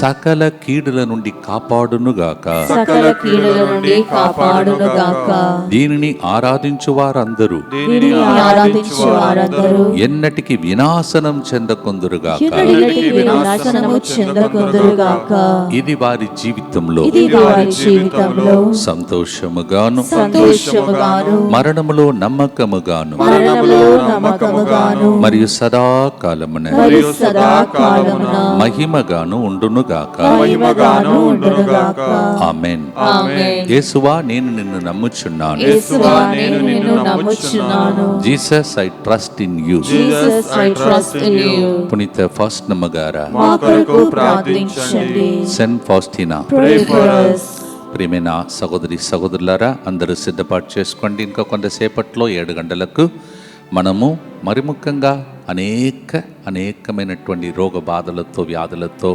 సకల కీడుల నుండి కాపాడునుగాక. దీనిని ఆరాధించు వారందరూ ఎన్నటికి వినాశనం చెందకొందురుగా. ఇది వారి జీవితంలో సంతోషముగాను మరణములో నమ్మకముగాను మరియు సదాకాలమున మహిమగాను ఉండునుగాక. ఆమేన్. యేసువా, నేను నిన్ను నమ్ముచున్నాను. Jesus, I trust in you. పునీత ఫాస్టినా గారా, సెయింట్ ఫాస్టినా, ప్రియమైన సహోదరి సహోదరులారా, అందరూ సిద్ధపాటు చేసుకోండి. ఇంకా కొంతసేపట్లో 7 గంటలకు మనము మరి ముఖ్యంగా అనేకమైనటువంటి రోగ బాధలతో వ్యాధులతో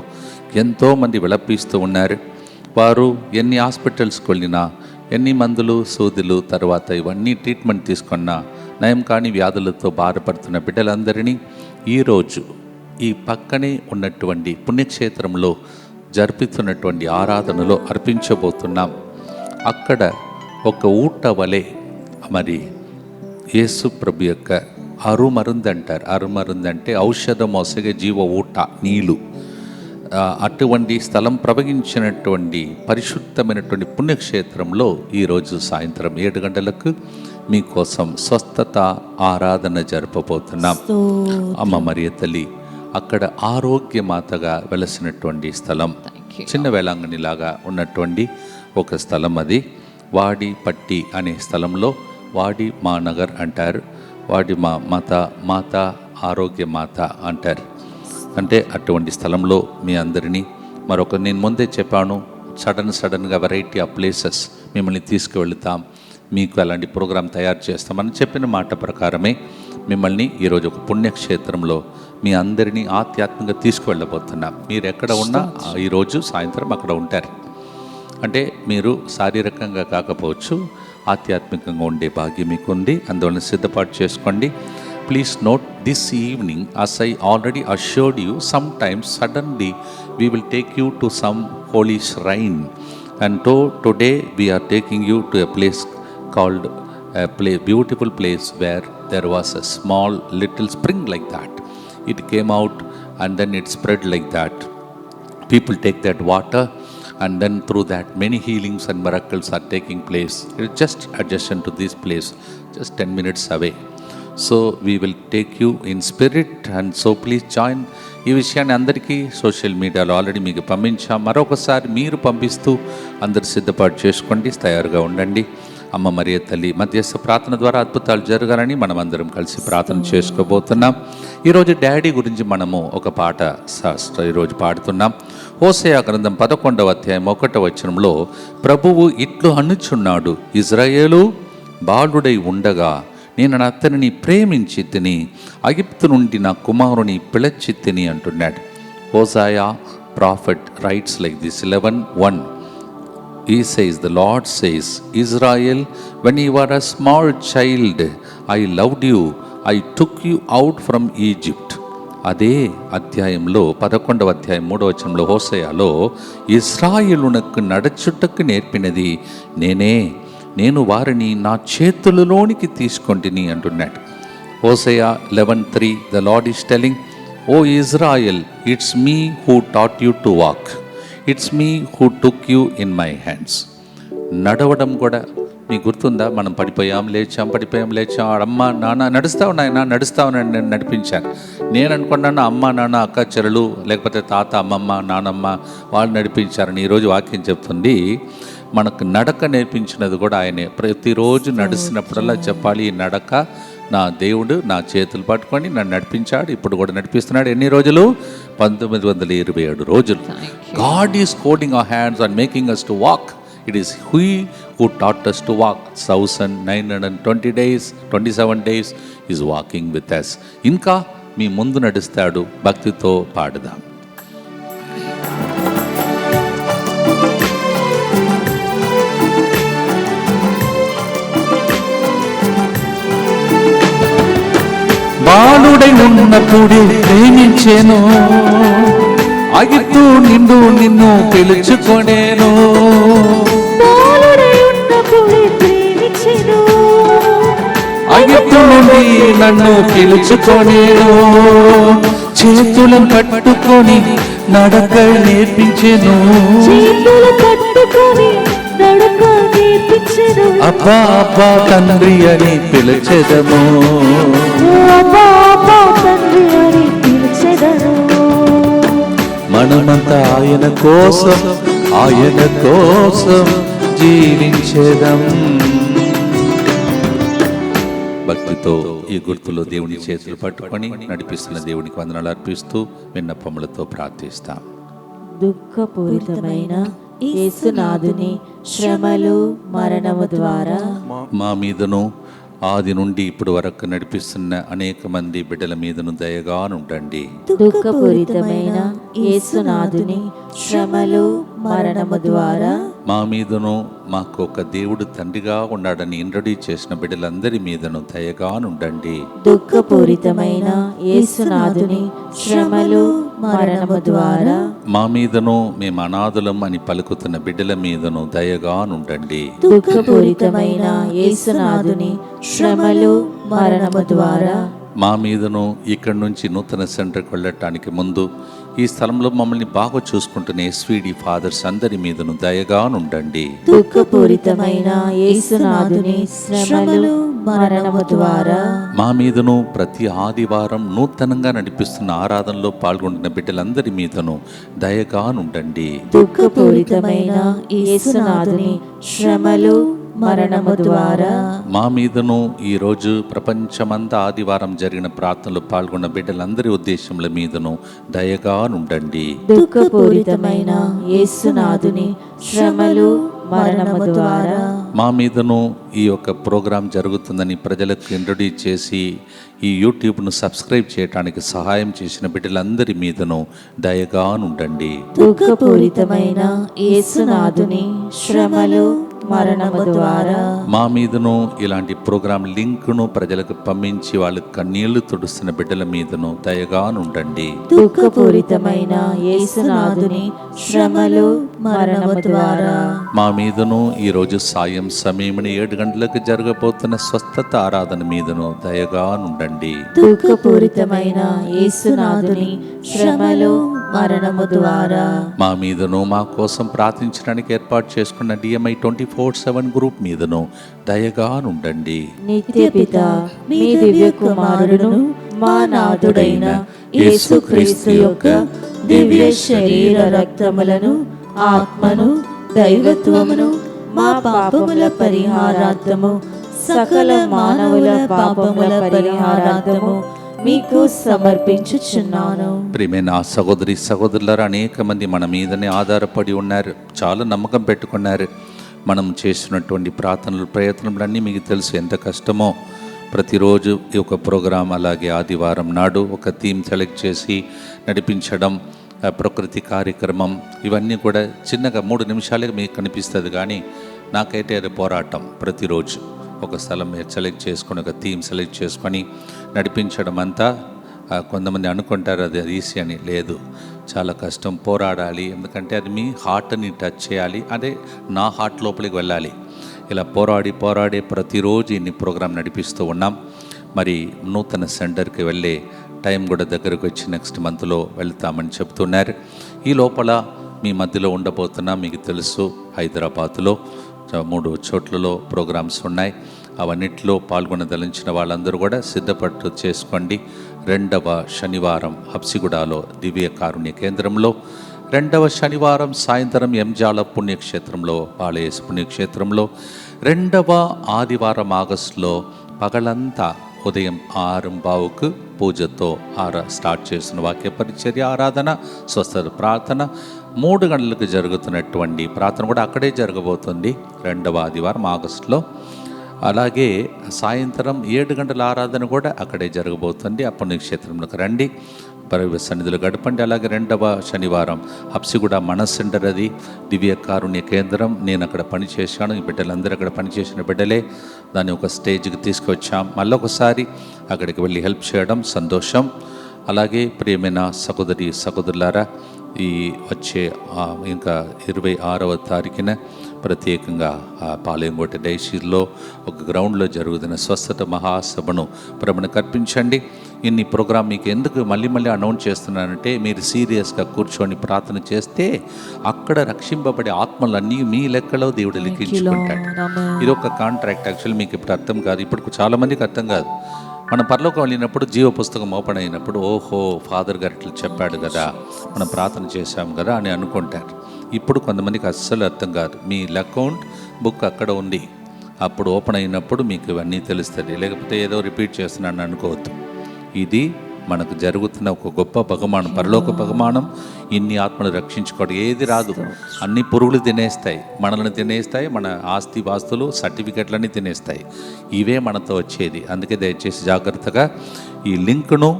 ఎంతోమంది విలపిస్తూ ఉన్నారు. వారు ఎన్ని హాస్పిటల్స్కి వెళ్ళినా, ఎన్ని మందులు సూదులు తర్వాత ఇవన్నీ ట్రీట్మెంట్ తీసుకున్నా నయం కాని వ్యాధులతో బాధపడుతున్న బిడ్డలందరినీ ఈరోజు ఈ పక్కనే ఉన్నటువంటి పుణ్యక్షేత్రంలో జరుపుతున్నటువంటి ఆరాధనలో అర్పించబోతున్నాం. అక్కడ ఒక ఊట వలె మరి యేసు ప్రభు యొక్క అరుమరుంది అంటారు. అరుమరుంది అంటే ఔషధం మోసగే జీవ ఊట, నీళ్ళు. అటువంటి స్థలం ప్రవహించినటువంటి పరిశుద్ధమైనటువంటి పుణ్యక్షేత్రంలో ఈరోజు సాయంత్రం 7 గంటలకు మీకోసం స్వస్థత ఆరాధన జరపబోతున్నాం. అమ్మ మరియ తల్లి అక్కడ ఆరోగ్యమాతగా వెలసినటువంటి స్థలం, చిన్న వేలాంగణిలాగా ఉన్నటువంటి ఒక స్థలం అది. వాడిపట్టి అనే స్థలంలో వాడి మా నగర్ అంటారు, వాడి మాత ఆరోగ్య మాత అంటారు. అంటే అటువంటి స్థలంలో మీ అందరినీ నేను ముందే చెప్పాను, సడన్గా వెరైటీ ఆఫ్ ప్లేసెస్ మిమ్మల్ని తీసుకువెళ్తాం, మీకు అలాంటి ప్రోగ్రాం తయారు చేస్తామని చెప్పిన మాట ప్రకారమే మిమ్మల్ని ఈరోజు ఒక పుణ్యక్షేత్రంలో మీ అందరినీ ఆధ్యాత్మికంగా తీసుకువెళ్ళబోతున్నాం. మీరు ఎక్కడ ఉన్నా ఈరోజు సాయంత్రం అక్కడ ఉంటారు. అంటే మీరు శారీరకంగా కాకపోవచ్చు, ఆధ్యాత్మికంగా ఉండే భాగ్యం మీకు ఉంది. అందువలన సిద్ధపాటు చేసుకోండి. Please note this evening, as I already assured you, sometimes suddenly we will take you to some holy shrine, and today we are taking you to a place called beautiful place where there was a small little spring like that. It came out and then it spread like that. People take that water and then through that many healings and miracles are taking place. It's just adjacent to this place, just 10 minutes away. So we will take you in spirit, and so please join. ఈ విషయాన్ని అందరికీ social మీడియాలో already మీకు పంపించాం. మరొకసారి మీరు పంపిస్తూ అందరు సిద్ధపాటు చేసుకోండి, తయారుగా ఉండండి. అమ్మ మరియ తల్లి మధ్యస్థ ప్రార్థన ద్వారా అద్భుతాలు జరగాలని మనం అందరం కలిసి ప్రార్థన చేసుకోబోతున్నాం. ఈరోజు డాడీ గురించి మనము ఒక పాట ఈరోజు పాడుతున్నాం. హోసేయ గ్రంథం 11వ అధ్యాయం 1వ వచనంలో ప్రభువు ఇట్లు అనుచున్నాడు, ఇజ్రాయేలు బాలుడై ఉండగా నేను నా అతనిని ప్రేమించి తిని, ఐగుప్తు నుండి నా కుమారుని పిలచి తిని అంటున్నాడు. Hosea prophet writes like this 11:1. He says, the Lord says, Israel, when you were a small child, I loved you, I took you out from Egypt. అదే అధ్యాయంలో 11వ అధ్యాయం 3వ వచనంలో హోసేయాలో ఇశ్రాయేలునకు నడచుటకు నేర్పినది నేనే, నేను వారిని నా చేతులలోనికి తీసుకొంటిని అంటున్నాడు. హోసేయా 11:3, the Lord is telling, O Israel, it's me who taught you to walk. It's me who took you in my hands. నడవడం కూడా మీకు గుర్తుందా? మనం పడిపోయాం లేచాం అమ్మ నాన్న నడుస్తావు నాయన నడుస్తావు నేను నడిపించాను. నేను అనుకున్నాను అమ్మ నాన్న అక్క చెరలు లేకపోతే తాత అమ్మమ్మ నానమ్మ వాళ్ళు నడిపించారని. ఈరోజు వాక్యం చెప్తుంది మనకు నడక నేర్పించినది కూడా ఆయనే. ప్రతిరోజు నడిచినప్పుడల్లా చెప్పాలి, ఈ నడక నా దేవుడు నా చేతులు పట్టుకొని నన్ను నడిపించాడు, ఇప్పుడు కూడా నడిపిస్తున్నాడు. ఎన్ని రోజులు? 1927 రోజులు. God is holding our hands and making us to walk. It is He who taught us to walk. 1920 days, 27 days is walking with us. ఇంకా మీ ముందు నడుస్తాడు. భక్తితో పాడుదాం. బాలుడై ఉన్నప్పుడే ప్రేమించెను, ఐగుప్తు నిన్ను పిలుచుకొనేను. ఐగుప్తు నుండి నన్ను పిలుచుకొనేను. చేతులను పట్టుకొని నడక నేర్పించెను. అబ్బా అబ్బా తండ్రి అని పిలిచెదము. మనమంతా ఆయన కోసం జీవించేదం. భక్తితో ఈ గుర్తులో దేవుని చేతులు పట్టుకొని నడిపిస్తున్న దేవునికి వందనాలు అర్పిస్తూ విన్నపములతో ప్రార్థిస్తాం. దుఃఖపూరితమైన యేసునాథుని శ్రమలు మరణము ద్వారా మా మీదను ఆది నుండి ఇప్పుడు వరకు నడిపిస్తున్న అనేక మంది బిడ్డల మీదను దయగానుండండి. దుఃఖపూరితమైన యేసునాథుని శ్రమలు మరణము ద్వారా మా మీదను మాకు ఒక దేవుడు తండ్రిగా ఉన్నాడని ఇంట్రడ్యూస్ చేసిన బిడ్డలందరి మీదను దయగానుండండి. దుఃఖపూరితమైన యేసునాథుని శ్రమలు మరణము ద్వారా మా మీదను మేము అనాథులం అని పలుకుతున్న బిడ్డల మీదను దయగానుండండి. దుఃఖపూరితమైన యేసునాథుని శ్రమలు మరణము ద్వారా మా మీదను ఇక్కడి నుంచి నూతన సెంటర్కి వెళ్ళటానికి ముందు ఈ స్థలంలో మమ్మల్ని బాగా చూసుకుంటున్న ఎస్విడి ఫాదర్స్ అందరి మీదను దయగా ఉండండి. దుఃఖపూరితమైన యేసునాథుని శ్రమలు మరణము ద్వారా మా మీదను ప్రతి ఆదివారం నూతనంగా నడిపిస్తున్న ఆరాధనలో పాల్గొంటున్న బిడ్డలందరి మీదను దయగా ఉండండి. దుఃఖపూరితమైన యేసునాథుని శ్రమలు మరణము ద్వారా మా మీదను ఈరోజు ప్రపంచమంతా ఆదివారం జరిగిన ప్రార్థనలో పాల్గొన్న బిడ్డలందరి ఉద్దేశముల మీదను దయగా ఉండండి. దుఃఖపూరితమైన యేసునాథుని శ్రమలు మరణము ద్వారా మా మీదను ఈ యొక్క ప్రోగ్రాం జరుగుతుందని ప్రజలకు ఇంట్రొడ్యూస్ చేసి ఈ యూట్యూబ్ను సబ్స్క్రైబ్ చేయడానికి సహాయం చేసిన బిడ్డలందరి మీదను దయగా ఉండండి. దుఃఖపూరితమైన యేసునాథుని శ్రమలు మరణము ద్వారా మా మీదను ఇలాంటి ప్రోగ్రాం లింక్ను ప్రజలకు పంపించి వాళ్ళకి కన్నీళ్లు తుడుస్తున్న బిడ్డల మీదను దయగా ఉండండి. దుఃఖపూరితమైన యేసునాథుని శ్రమలు మరణము ద్వారా మా మీదను ఈరోజు సాయం సమయముని 7 గంటలకు జరగబోతున్న స్వస్థత ఆరాధన మీదను దయగా ఉండండి. దుఃఖపూరితమైన యేసునాథుని శ్రమలు మరణము ద్వారా మా మీదను మా కోసం ప్రార్థించడానికి ఏర్పాటు చేసుకున్న DMI 24/7 గ్రూప్ మీదను దయగా ఉండండి. నిత్యపిత మీ దివ్య కుమారుడును మా నాథుడైన యేసుక్రీస్తు యొక్క దివ్య శరీర రక్తములను ఆత్మను దైవత్వమును మా పాపముల పరిహారార్థము సకల మానవుల పాపముల పరిహారార్థము మీకు సమర్పించుచున్నాను. ప్రియమైన సహోదరి సహోదరులారా, అనేక మంది మన మీదనే ఆధారపడి ఉన్నారు, చాలా నమ్మకం పెట్టుకున్నారు. మనం చేసినటువంటి ప్రార్థనలు ప్రయత్నములన్నీ మీకు తెలుసు ఎంత కష్టమో. ప్రతిరోజు ఈ ఒక ప్రోగ్రాం, అలాగే ఆదివారం నాడు ఒక థీమ్ సెలెక్ట్ చేసి నడిపించడం, ప్రకృతి కార్యక్రమం, ఇవన్నీ కూడా చిన్నగా 3 నిమిషాలే మీకు కనిపిస్తుంది. కానీ నాకైతే అది పోరాటం. ప్రతిరోజు ఒక స్థలం సెలెక్ట్ చేసుకొని, ఒక థీమ్ సెలెక్ట్ చేసుకొని నడిపించడం అంతా కొంతమంది అనుకుంటారు అది ఈజీ అని. లేదు, చాలా కష్టం, పోరాడాలి. ఎందుకంటే అది మీ హార్ట్ని టచ్ చేయాలి, అదే నా హార్ట్ లోపలికి వెళ్ళాలి. ఇలా పోరాడి ప్రతిరోజు ఇన్ని ప్రోగ్రాం నడిపిస్తూ ఉన్నాం. మరి నూతన సెంటర్కి వెళ్ళే టైం కూడా దగ్గరకు వచ్చి నెక్స్ట్ మంత్లో వెళ్తామని చెప్తున్నారు. ఈ లోపల మీ మధ్యలో ఉండబోతున్నా, మీకు తెలుసు హైదరాబాద్లో 3 చోట్లలో ప్రోగ్రామ్స్ ఉన్నాయి. అవన్నిట్లో పాల్గొనదలించిన వాళ్ళందరూ కూడా సిద్ధపట్టు చేసుకోండి. 2వ శనివారం హబ్సిగూడలో దివ్య కారుణ్య కేంద్రంలో, 2వ శనివారం సాయంత్రం ఎంజాల పుణ్యక్షేత్రంలో, పాలయేసు పుణ్యక్షేత్రంలో, 2వ ఆదివారం ఆగస్టులో పగలంతా ఉదయం 6:15కు పూజతో స్టార్ట్ చేసిన వాక్య పరిచర్య ఆరాధన, స్వస్థత ప్రార్థన, 3 గంటలకు జరుగుతున్నటువంటి ప్రార్థన కూడా అక్కడే జరగబోతుంది 2వ ఆదివారం ఆగస్టులో. అలాగే సాయంత్రం 7 గంటల ఆరాధన కూడా అక్కడే జరగబోతుంది. ఆ పుణ్యక్షేత్రంలోకి రండి, పరివ సన్నిధులు గడపండి. అలాగే 2వ శనివారం హబ్సిగూడ మన సెంటర్, అది దివ్య కారుణ్య కేంద్రం. నేను అక్కడ పనిచేశాను, ఈ బిడ్డలందరూ అక్కడ పనిచేసిన బిడ్డలే. దాన్ని ఒక స్టేజ్కి తీసుకొచ్చాం. మళ్ళొకసారి అక్కడికి వెళ్ళి హెల్ప్ చేయడం సంతోషం. అలాగే ప్రియమైన సహోదరి సహోదరులారా, ఈ వచ్చే ఇంకా 26వ తారీఖున ప్రత్యేకంగా పాలెంకోట డైసీలో ఒక గ్రౌండ్లో జరుగుతున్న స్వస్థత మహాసభను ప్రభువుకు అర్పించండి. ఇన్ని ప్రోగ్రాం మీకు ఎందుకు మళ్ళీ అనౌన్స్ చేస్తున్నానంటే, మీరు సీరియస్గా కూర్చొని ప్రార్థన చేస్తే అక్కడ రక్షింపబడే ఆత్మలన్నీ మీ లెక్కలో దేవుడు లిఖించుకుంటాడు. ఇది ఒక కాంట్రాక్ట్. యాక్చువల్లీ మీకు ఇప్పుడు అర్థం కాదు, ఇప్పుడు చాలామందికి అర్థం కాదు. మనం పరలోకం వెళ్ళినప్పుడు జీవ పుస్తకం ఓపెన్ అయినప్పుడు, ఓహో ఫాదర్ గారు ఇట్లా చెప్పాడు కదా, మనం ప్రార్థన చేశాం కదా అని అనుకుంటారు. ఇప్పుడు కొంతమందికి అస్సలు అర్థం కాదు. మీ అకౌంట్ బుక్ అక్కడ ఉంది, అప్పుడు ఓపెన్ అయినప్పుడు మీకు ఇవన్నీ తెలుస్తుంది. లేకపోతే ఏదో రిపీట్ చేస్తున్నాను అనుకోవద్దు. ఇది మనకు జరుగుతున్న ఒక గొప్ప బహుమానం, పరలోక బహుమానం. ఇన్ని ఆత్మలు రక్షించుకోవడం ఏది రాదు, అన్ని పురుగులు తినేస్తాయి, మనల్ని తినేస్తాయి, మన ఆస్తి వాస్తులు సర్టిఫికెట్లన్నీ తినేస్తాయి. ఇవే మనతో వచ్చేది. అందుకే దయచేసి జాగ్రత్తగా ఈ లింక్ను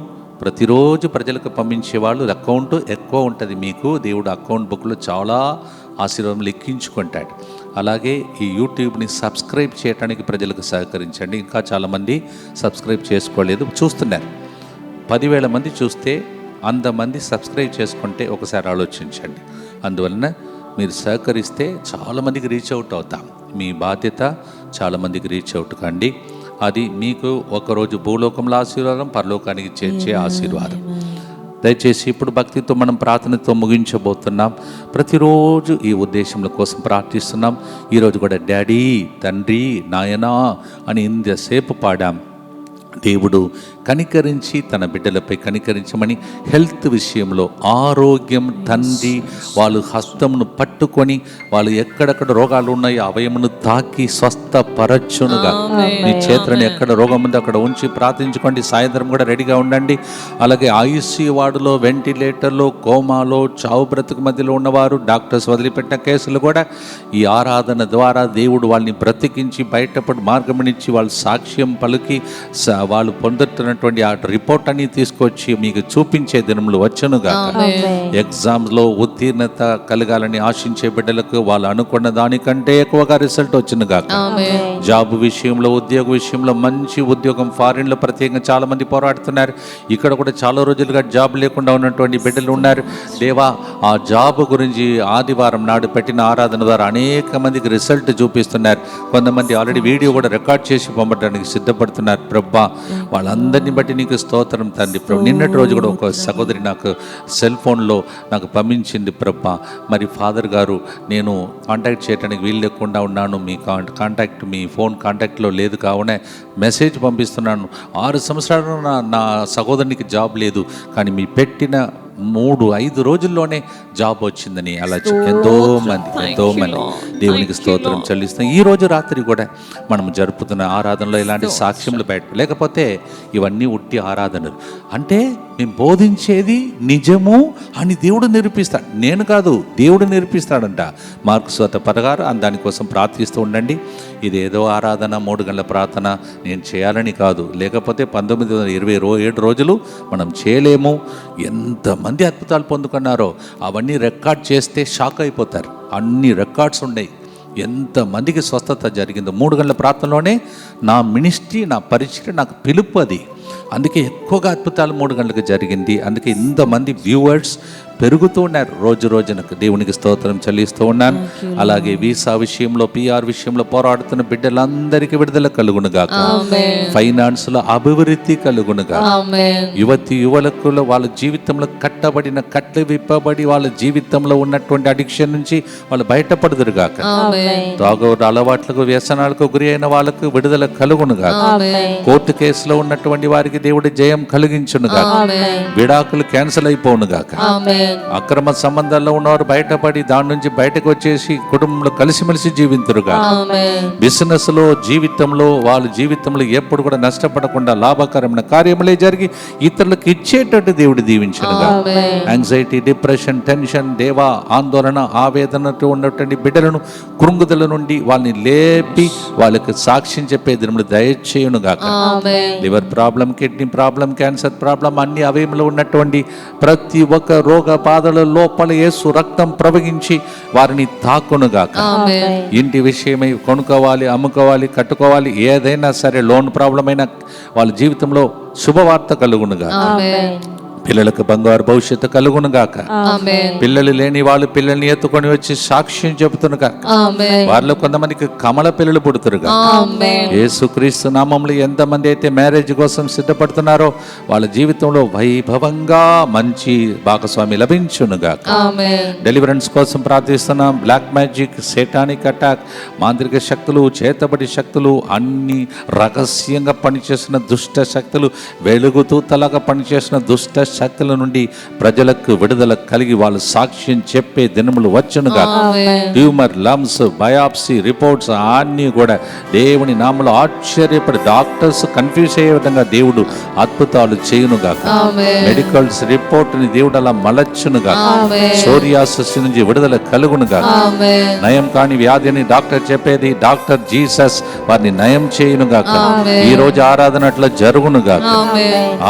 ప్రతిరోజు ప్రజలకు పంపించేవాళ్ళు అకౌంట్ ఎక్కువ ఉంటుంది మీకు. దేవుడు అకౌంట్ బుక్లో చాలా ఆశీర్వాదం లెక్కించుకుంటాడు. అలాగే ఈ యూట్యూబ్ని సబ్స్క్రైబ్ చేయడానికి ప్రజలకు సహకరించండి. ఇంకా చాలామంది సబ్స్క్రైబ్ చేసుకోలేదు, చూస్తున్నారు. 10,000 మంది చూస్తే 100 మంది సబ్స్క్రైబ్ చేసుకుంటే ఒకసారి ఆలోచించండి. అందువలన మీరు సహకరిస్తే చాలామందికి రీచ్ అవుట్ అవుతాం. మీ బాధ్యత చాలామందికి రీచ్ అవుట్ కండి. అది మీకు ఒకరోజు భూలోకంలో ఆశీర్వాదం, పరలోకానికి చేర్చే ఆశీర్వాదం. దయచేసి ఇప్పుడు భక్తితో మనం ప్రార్థనతో ముగించబోతున్నాం. ప్రతిరోజు ఈ ఉద్దేశంల కోసం ప్రార్థిస్తున్నాం. ఈరోజు కూడా డాడీ, తండ్రి, నాయనా అని ఇంతసేపు పాడాం. దేవుడు కనికరించి తన బిడ్డలపై కనికరించమని, హెల్త్ విషయంలో ఆరోగ్యం తండ్రి వాళ్ళు హస్తమును పట్టుకొని వాళ్ళు ఎక్కడెక్కడ రోగాలు ఉన్నాయో అవయమును తాకి స్వస్థపరచునుగా. మీ చేతులను ఎక్కడ రోగం ఉందో అక్కడ ఉంచి ప్రార్థించుకోండి. సాయంత్రం కూడా రెడీగా ఉండండి. అలాగే ఐసీయూ వార్డులో, వెంటిలేటర్లో, కోమాలో, చావు బ్రతుకు మధ్యలో ఉన్నవారు, డాక్టర్స్ వదిలిపెట్టిన కేసులు కూడా ఈ ఆరాధన ద్వారా దేవుడు వాళ్ళని బ్రతికించి బయటపడి మార్గమనిచ్చి వాళ్ళు సాక్ష్యం పలికి వాళ్ళు పొందుతున్నటువంటి ఆ రిపోర్ట్ అని తీసుకొచ్చి మీకు చూపించే దినములు వచ్చునుగా. ఎగ్జామ్స్లో ఉత్తీర్ణత కలగాలని ఆశించే బిడ్డలకు వాళ్ళు అనుకున్న దానికంటే ఎక్కువగా రిజల్ట్ వచ్చునుగా. జాబ్ విషయంలో, ఉద్యోగ విషయంలో మంచి ఉద్యోగం, ఫారిన్లో ప్రత్యేకంగా చాలా మంది పోరాడుతున్నారు. ఇక్కడ కూడా చాలా రోజులుగా జాబ్ లేకుండా ఉన్నటువంటి బిడ్డలు ఉన్నారు. దేవా, ఆ జాబ్ గురించి ఆదివారం నాడు పెట్టిన ఆరాధన ద్వారా అనేక మందికి రిజల్ట్ చూపిస్తున్నారు. కొంతమంది ఆల్రెడీ వీడియో కూడా రికార్డ్ చేసి పంపడానికి సిద్ధపడుతున్నారు. ప్రభా, వాళ్ళందరినీ బట్టి నీకు స్తోత్రం తండ్రి. ప్రభు, నిన్నటి రోజు కూడా ఒక సహోదరి నాకు సెల్ ఫోన్లో నాకు పంపించింది. ప్రభా, మరి ఫాదర్ గారు నేను కాంటాక్ట్ చేయడానికి వీలు లేకుండా ఉన్నాను, మీ కాంటాక్ట్ మీ ఫోన్ కాంటాక్ట్లో లేదు, కావున మెసేజ్ పంపిస్తున్నాను. 6 సంవత్సరాలు నా సహోదరునికి జాబ్ లేదు, కానీ మీ పెట్టిన 3-5 రోజుల్లోనే జాబ్ వచ్చిందని అలా ఎంతో మంది దేవునికి స్తోత్రం చెల్లిస్తాం. ఈ రోజు రాత్రి కూడా మనం జరుపుతున్న ఆరాధనలో ఇలాంటి సాక్ష్యములు బయట లేకపోతే ఇవన్నీ ఉట్టి ఆరాధనలు. అంటే మేము బోధించేది నిజము అని దేవుడు నిరూపిస్తాడు, నేను కాదు, దేవుడు నిరూపిస్తాడంట. మార్కు సువార్త 16 దానికోసం ప్రార్థిస్తూ ఉండండి. ఇదేదో ఆరాధన 3 గంటల ప్రార్థన నేను చేయాలని కాదు, లేకపోతే 1927 రోజులు మనం చేయలేము. ఎంతమంది అద్భుతాలు పొందుకున్నారో అవన్నీ రికార్డ్ చేస్తే షాక్ అయిపోతారు. అన్ని రికార్డ్స్ ఉన్నాయి, ఎంతమందికి స్వస్థత జరిగిందో. 3 గంటల ప్రార్థనలోనే నా మినిస్ట్రీ, నా పరిచయం, నాకు పిలుపు అది. అందుకే ఎక్కువగా అద్భుతాలు 3 గంటలకు జరిగింది. అందుకే ఇంతమంది వ్యూవర్స్ పెరుగుతూ ఉన్నారు రోజు రోజునకు. దేవునికి స్తోత్రం చెల్లిస్తూ ఉన్నాను. అలాగే వీసా విషయంలో, PR విషయంలో పోరాడుతున్న బిడ్డలందరికీ విడుదల కలుగునుగాక. ఫైనాన్స్ లో అభివృద్ధి కలుగునుగా. యువతి యువకులు వాళ్ళ జీవితంలో కట్టబడిన కట్లు విప్పబడి వాళ్ళ జీవితంలో ఉన్నటువంటి అడిక్షన్ నుంచి వాళ్ళు బయటపడుదురుగాక. తాగుడు అలవాట్లకు, వ్యసనాలకు గురి అయిన వాళ్ళకు విడుదల కలుగునుగా. కోర్టు కేసులో ఉన్నటువంటి వారికి దేవుడి జయం కలిగించునుగా. విడాకులు క్యాన్సిల్ అయిపోనుగాక. అక్రమ సంబంధాల్లో ఉన్నవారు బయటపడి దాని నుంచి బయటకు వచ్చేసి కుటుంబంలో కలిసిమెలిసి జీవింతురుగా. బిజినెస్ లో, జీవితంలో, వాళ్ళ జీవితంలో ఎప్పుడు కూడా నష్టపడకుండా లాభకరమైన కార్యములే జరిగి ఇతరులకు ఇచ్చేటట్టు దేవుడు దీవించనుగా. యాంగ్జైటీ, డిప్రెషన్, టెన్షన్, దేవా, ఆందోళన, ఆవేదనతో ఉన్నటువంటి బిడ్డలను కృంగుదల నుండి వాళ్ళని లేపి వాళ్ళకి సాక్ష్యం చెప్పే దినములు దయచేయునుగా. Liver problem, kidney problem, cancer problem, అన్ని అవయములో ఉన్నటువంటి ప్రతి ఒక్క రోగ బాధల లోపల యేసు రక్తం ప్రవహించి వారిని తాకునుగాక. ఇంటి విషయమై కొనుక్కోవాలి, అమ్ముకోవాలి, కట్టుకోవాలి, ఏదైనా సరే లోన్ ప్రాబ్లం అయినా వాళ్ళ జీవితంలో శుభవార్త కలుగునుగా. పిల్లలకు బంగారు భవిష్యత్తు కలుగునుగాక. పిల్లలు లేని వాళ్ళు పిల్లల్ని ఎత్తుకొని వచ్చి సాక్ష్యం చెబుతునుగా. వారిలో కొంతమందికి కమల పిల్లలు పుడుతురుగా. యేసుక్రీస్తు నామములో ఎంతమంది అయితే మ్యారేజ్ కోసం సిద్ధపడుతున్నారో వాళ్ళ జీవితంలో వైభవంగా మంచి భాగస్వామి లభించునుగా. డెలివరెన్స్ కోసం ప్రార్థిస్తున్నాం. బ్లాక్ మ్యాజిక్, సేటానిక్ అటాక్, మాంత్రిక శక్తులు, చేతబడి శక్తులు, అన్ని రహస్యంగా పనిచేసిన దుష్ట శక్తులు, వెలుగుతూ తలగా పనిచేసిన దుష్ట శక్తుల నుండి ప్రజలకు విడుదల కలిగి వాళ్ళు సాక్ష్యం చెప్పే దినములు వచ్చునుగా. ట్యూమర్, లమ్స్, బయాప్సీ రిపోర్ట్స్ అన్నీ కూడా దేవుని నామములో ఆశ్చర్యపడి డాక్టర్స్ కన్ఫ్యూజ్ అయ్యే విధంగా దేవుడు అద్భుతాలు చేయునుగా. మెడికల్స్ రిపోర్ట్ ని దేవుడు అలా మలచునుగా. సోరియాసిస్ నుంచి విడుదల కలుగునుగా. నయం కాని వ్యాధిని డాక్టర్ చెప్పేది డాక్టర్ జీసస్ వారిని నయం చేయునుగా. ఈ రోజు ఆరాధన అట్లా జరుగునుగా.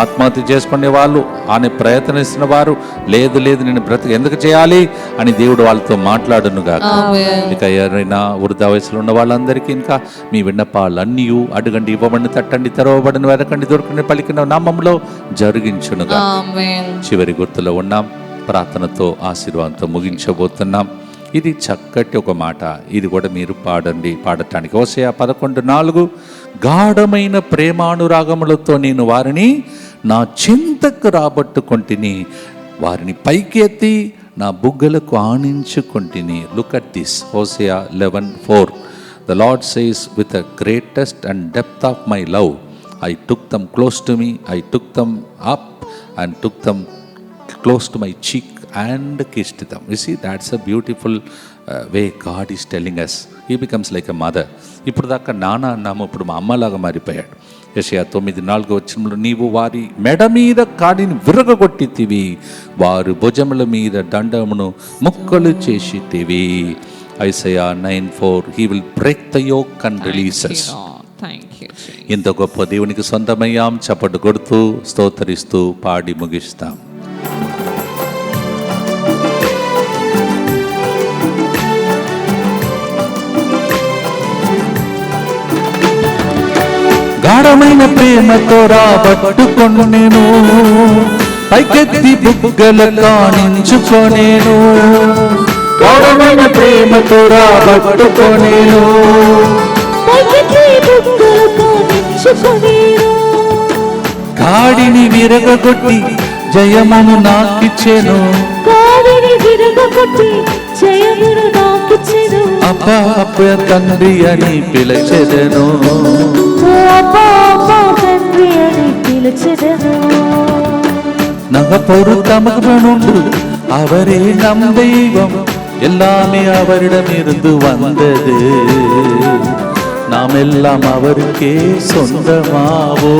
ఆత్మహత్య చేసుకునే వాళ్ళు అని ప్రయత్నిస్తున్న వారు లేదు నేను బ్రతుకు ఎందుకు చేయాలి అని దేవుడు వాళ్ళతో మాట్లాడునుగా. ఇక ఎవరైనా వృద్ధా వయసులో ఉన్న వాళ్ళందరికీ ఇంకా మీ విన్నపాలన్నీ అడగండి, ఇవ్వబడిన, తట్టండి, తెరవబడిన, వెరకండి, దొరకండి, పలికిన నామంలో జరిగించునుగా. చివరి గుర్తులో ఉన్నాం. ప్రార్థనతో ఆశీర్వాదంతో ముగించబోతున్నాం. ఇది చక్కటి ఒక మాట. ఇది కూడా మీరు పాడటానికి. హోషేయ 11:4, గాఢమైన ప్రేమానురాగములతో నేను వారిని నా చింతకు రాబట్టుకొంటిని, వారిని పైకెత్తి నా బుగ్గలకు ఆనించుకొంటిని. Look at this, Hosea 11:4. The Lord says, with the greatest and depth of my love, I took them close to me, I took them up and took them close to my cheek and kissed them. You see, that's a beautiful way God is telling us. He becomes like a mother. ఇప్పుడు దాకా నాన్న అన్నాము, ఇప్పుడు మా అమ్మలాగా మారిపోయాడు. యెషయా 9:4 నీవు వారి మెడ మీద కాడిని విరగొట్టితివి, వారు భుజముల మీద దండమును ముక్కలు చేసితివి. Isaiah 9:4, he will break the yoke and release us. ఇంత గొప్ప దేవునికి సొంతమయ్యాం. చప్పట్లు కొడుతూ స్తోత్రిస్తూ పాడి ముగిస్తాం. గాఢమైన ప్రేమతో రాబట్టుకొనేను, పైకెత్తి బుగ్గల కానించుకొనేను. గాఢమైన ప్రేమతో రాబట్టుకొనేను, కాడిని విరగొట్టి జయమును నాకిచ్చెను, అప్ప తండ్రి అని పిలిచెదను. நக பொறுத்தமக்கு உண்டு, அவரே நம் தெய்வம், எல்லாமே அவரிடமிருந்து வந்தது, நாம் எல்லாம் அவருக்கே சொந்தமாவோ,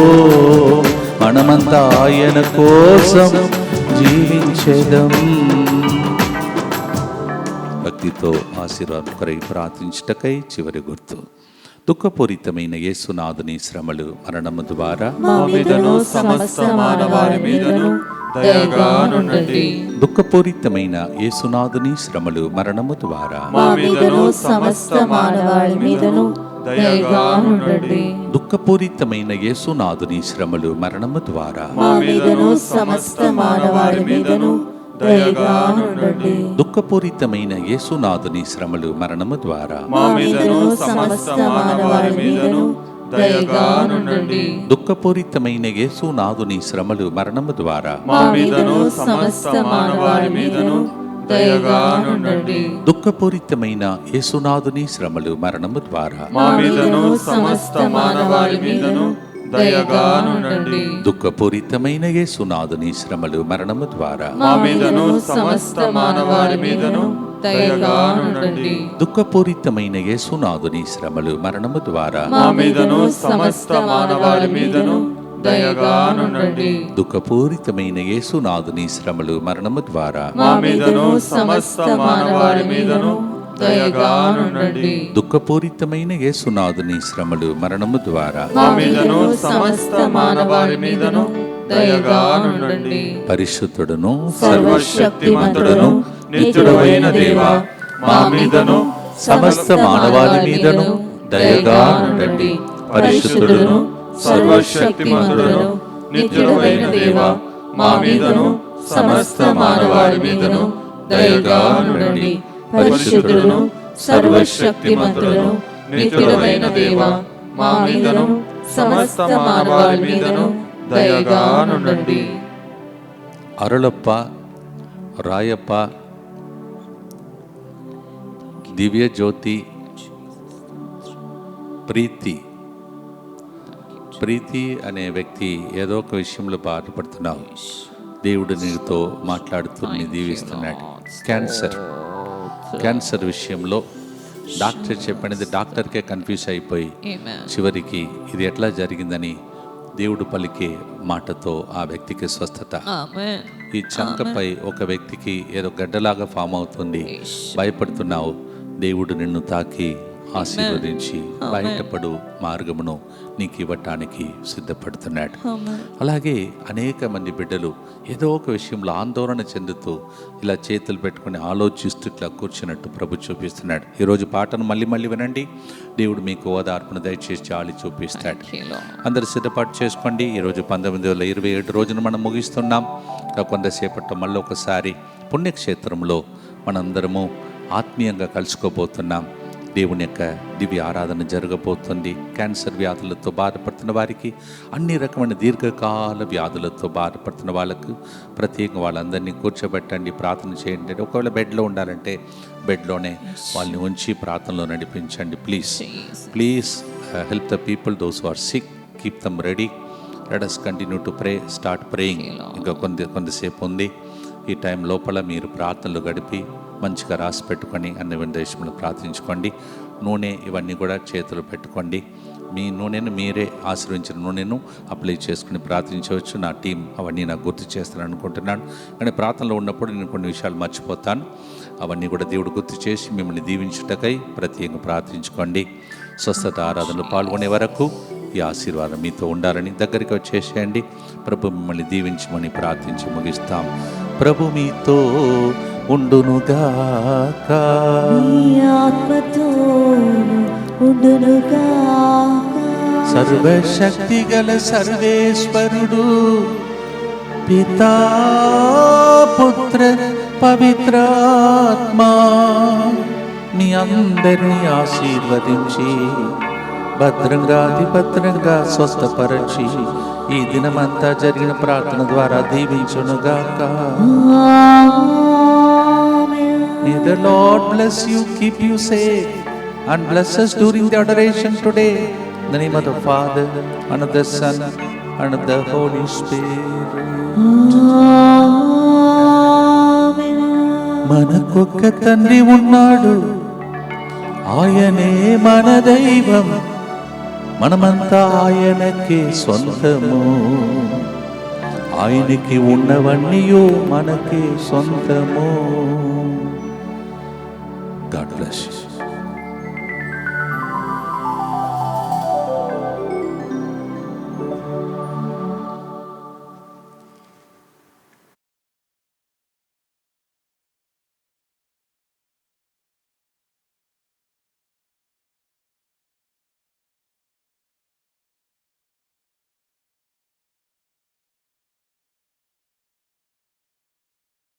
మనమంతా ఆయన కోసం జీవించెదం. భక్తితో ఆశీర్వాదం కొరై ప్రార్థించుటకై చివరి గుర్తు. దుఃఖపూరితమైన యేసునాథుని శ్రమలు మరణము ద్వారా మా మీదను సమస్త మానవాళి మీదను దయగా నుండండి. దుఃఖపూరితమైన యేసునాథుని శ్రమలు మరణము ద్వారా మా మీదను సమస్త మానవాళి మీదను దయగా నుండండి. దుఃఖపూరితమైన యేసునాథుని శ్రమలు మరణము ద్వారా మా మీదను సమస్త మానవాళి మీదను దయగా నుండండి. దుఃఖపూరితమైన యేసునాథుని శ్రమలు మరణము ద్వారా మా మీదను సమస్త మానవాళి మీదను దయగా నుండండి. దుఃఖపూరితమైన యేసునాథుని శ్రమలు మరణము ద్వారా మా మీదను సమస్త మానవాళి మీదను దయగా నుండండి. దుఃఖపూరితమైన యేసునాథుని శ్రమలు మరణము ద్వారా మా మీదను సమస్త మానవాళి మీదను దయగా నుండండి. దుఃఖపూరితమైన యేసునాథుని శ్రమలు మరణము ద్వారా మా మీదను సమస్త మానవాళి మీదను దయగా నుండండి. దుఃఖపూరితమైన యేసునాథుని శ్రమలు మరణము ద్వారా మా మీదను సమస్త మానవాళి మీదను దయగా నుండండి. దుఃఖపూరితమైన యేసునాథుని శ్రమలు మరణము ద్వారా మా మీదను సమస్త మానవాళి మీదను దయగా నుండండి. దుఃఖపూరితమైన యేసునాథుని శ్రమలు మరణము ద్వారా మా మీదను సమస్త మానవాళి మీదను దయగా నుండండి. పరిశుద్ధుడును సర్వశక్తిమంతుడును నిత్యుడైన దేవా, మా మీదను సమస్త మానవాళి మీదను దయగా ఉండండి. పరిశుద్ధుడును సర్వశక్తిమంతుడును నిత్యుడైన దేవా, మా మీదను సమస్త మానవాళి మీదను దయగా నుండండి. పరిశుద్ధుడును సర్వశక్తిమంతుడును నిత్యుడైన దేవా, మా మీదను సమస్త మానవాళి మీదను దయగా నుండండి. అరుళప్ప, రాయప్ప, దివ్యజ్యోతి, ప్రీతి అనే వ్యక్తి ఏదో ఒక విషయంలో బాధపడుతున్నావు. దేవుడు నీతో మాట్లాడుతూ దీవిస్తున్నాడు. క్యాన్సర్ విషయంలో డాక్టర్ చెప్పినది డాక్టర్కే కన్ఫ్యూజ్ అయిపోయి చివరికి ఇది ఎట్లా జరిగిందని దేవుడు పలికే మాటతో ఆ వ్యక్తికి స్వస్థత. ఈ చంకపై ఒక వ్యక్తికి ఏదో గడ్డలాగా ఫామ్ అవుతుంది, భయపడుతున్నావు. దేవుడు నిన్ను తాకి ఆశీర్వదించి బయటపడు మార్గమును నీకు ఇవ్వటానికి సిద్ధపడుతున్నాడు. అలాగే అనేక మంది బిడ్డలు ఏదో ఒక విషయంలో ఆందోళన చెందుతూ ఇలా చేతులు పెట్టుకుని ఆలోచిస్తూ ఇట్లా కూర్చున్నట్టు ప్రభు చూపిస్తున్నాడు. ఈరోజు పాటను మళ్ళీ వినండి. దేవుడు మీకు ఓదార్పును దయచేసి చాలి చూపిస్తాడు. అందరు సిద్ధపాటు చేసుకోండి. ఈరోజు 1927 రోజున మనం ముగిస్తున్నాం. కొంతసేపట్లో మళ్ళీ ఒకసారి పుణ్యక్షేత్రంలో మనందరము ఆత్మీయంగా కలుసుకోబోతున్నాం. దేవుని యొక్క దివ్య ఆరాధన జరగబోతుంది. క్యాన్సర్ వ్యాధులతో బాధపడుతున్న వారికి, అన్ని రకమైన దీర్ఘకాల వ్యాధులతో బాధపడుతున్న వాళ్ళకు ప్రత్యేకంగా వాళ్ళందరినీ కూర్చోబెట్టండి, ప్రార్థన చేయండి. ఒకవేళ బెడ్లో ఉండాలంటే బెడ్లోనే వాళ్ళని ఉంచి ప్రార్థనలో నడిపించండి. Please help the people those who are sick, keep them ready. Let us continue to pray, start praying. ఇంకా కొంతసేపు ఉంది. ఈ టైం లోపల మీరు ప్రార్థనలు గడిపి మంచిగా రాసి పెట్టుకొని అన్ని దేశంలో ప్రార్థించుకోండి. నూనె ఇవన్నీ కూడా చేతులు పెట్టుకోండి. మీ నూనెను మీరే ఆశ్రయించిన నూనెను అప్లై చేసుకుని ప్రార్థించవచ్చు. నా టీం అవన్నీ నాకు గుర్తు చేస్తాను అనుకుంటున్నాను. కానీ ప్రార్థనలో ఉన్నప్పుడు నేను కొన్ని విషయాలు మర్చిపోతాను. అవన్నీ కూడా దేవుడు గుర్తు చేసి మిమ్మల్ని దీవించుటకై ప్రత్యేకంగా ప్రార్థించుకోండి. స్వస్థత ఆరాధనలో పాల్గొనే వరకు ఈ ఆశీర్వాదం మీతో ఉండాలని దగ్గరికి వచ్చేసేయండి. ప్రభు మిమ్మల్ని దీవించమని ప్రార్థించి ముగిస్తాం. ప్రభు మీతో ఉండునుగాక, నీ ఆత్మతోను ఉండునుగాక. సర్వశక్తి గల సర్వేశ్వరుడు పితా పుత్ర పవిత్రాత్మా మీ అందరినీ ఆశీర్వదించి భద్రంగా స్వస్థపరచి ఈ దినమంతా జరిగిన ప్రార్థన ద్వారా దీవించునుగాక. May the Lord bless you, keep you safe, and bless us during the adoration today. In the name of the Father, and of the Son, and of the Holy Spirit. మనకొక్క తండ్రి ఉన్నాడు, ఆయనే మన దైవం, మనమంతా ఆయనకే సొంతము, ఆయనకి ఉన్నవన్నీయో మనకే సొంతము. God bless you.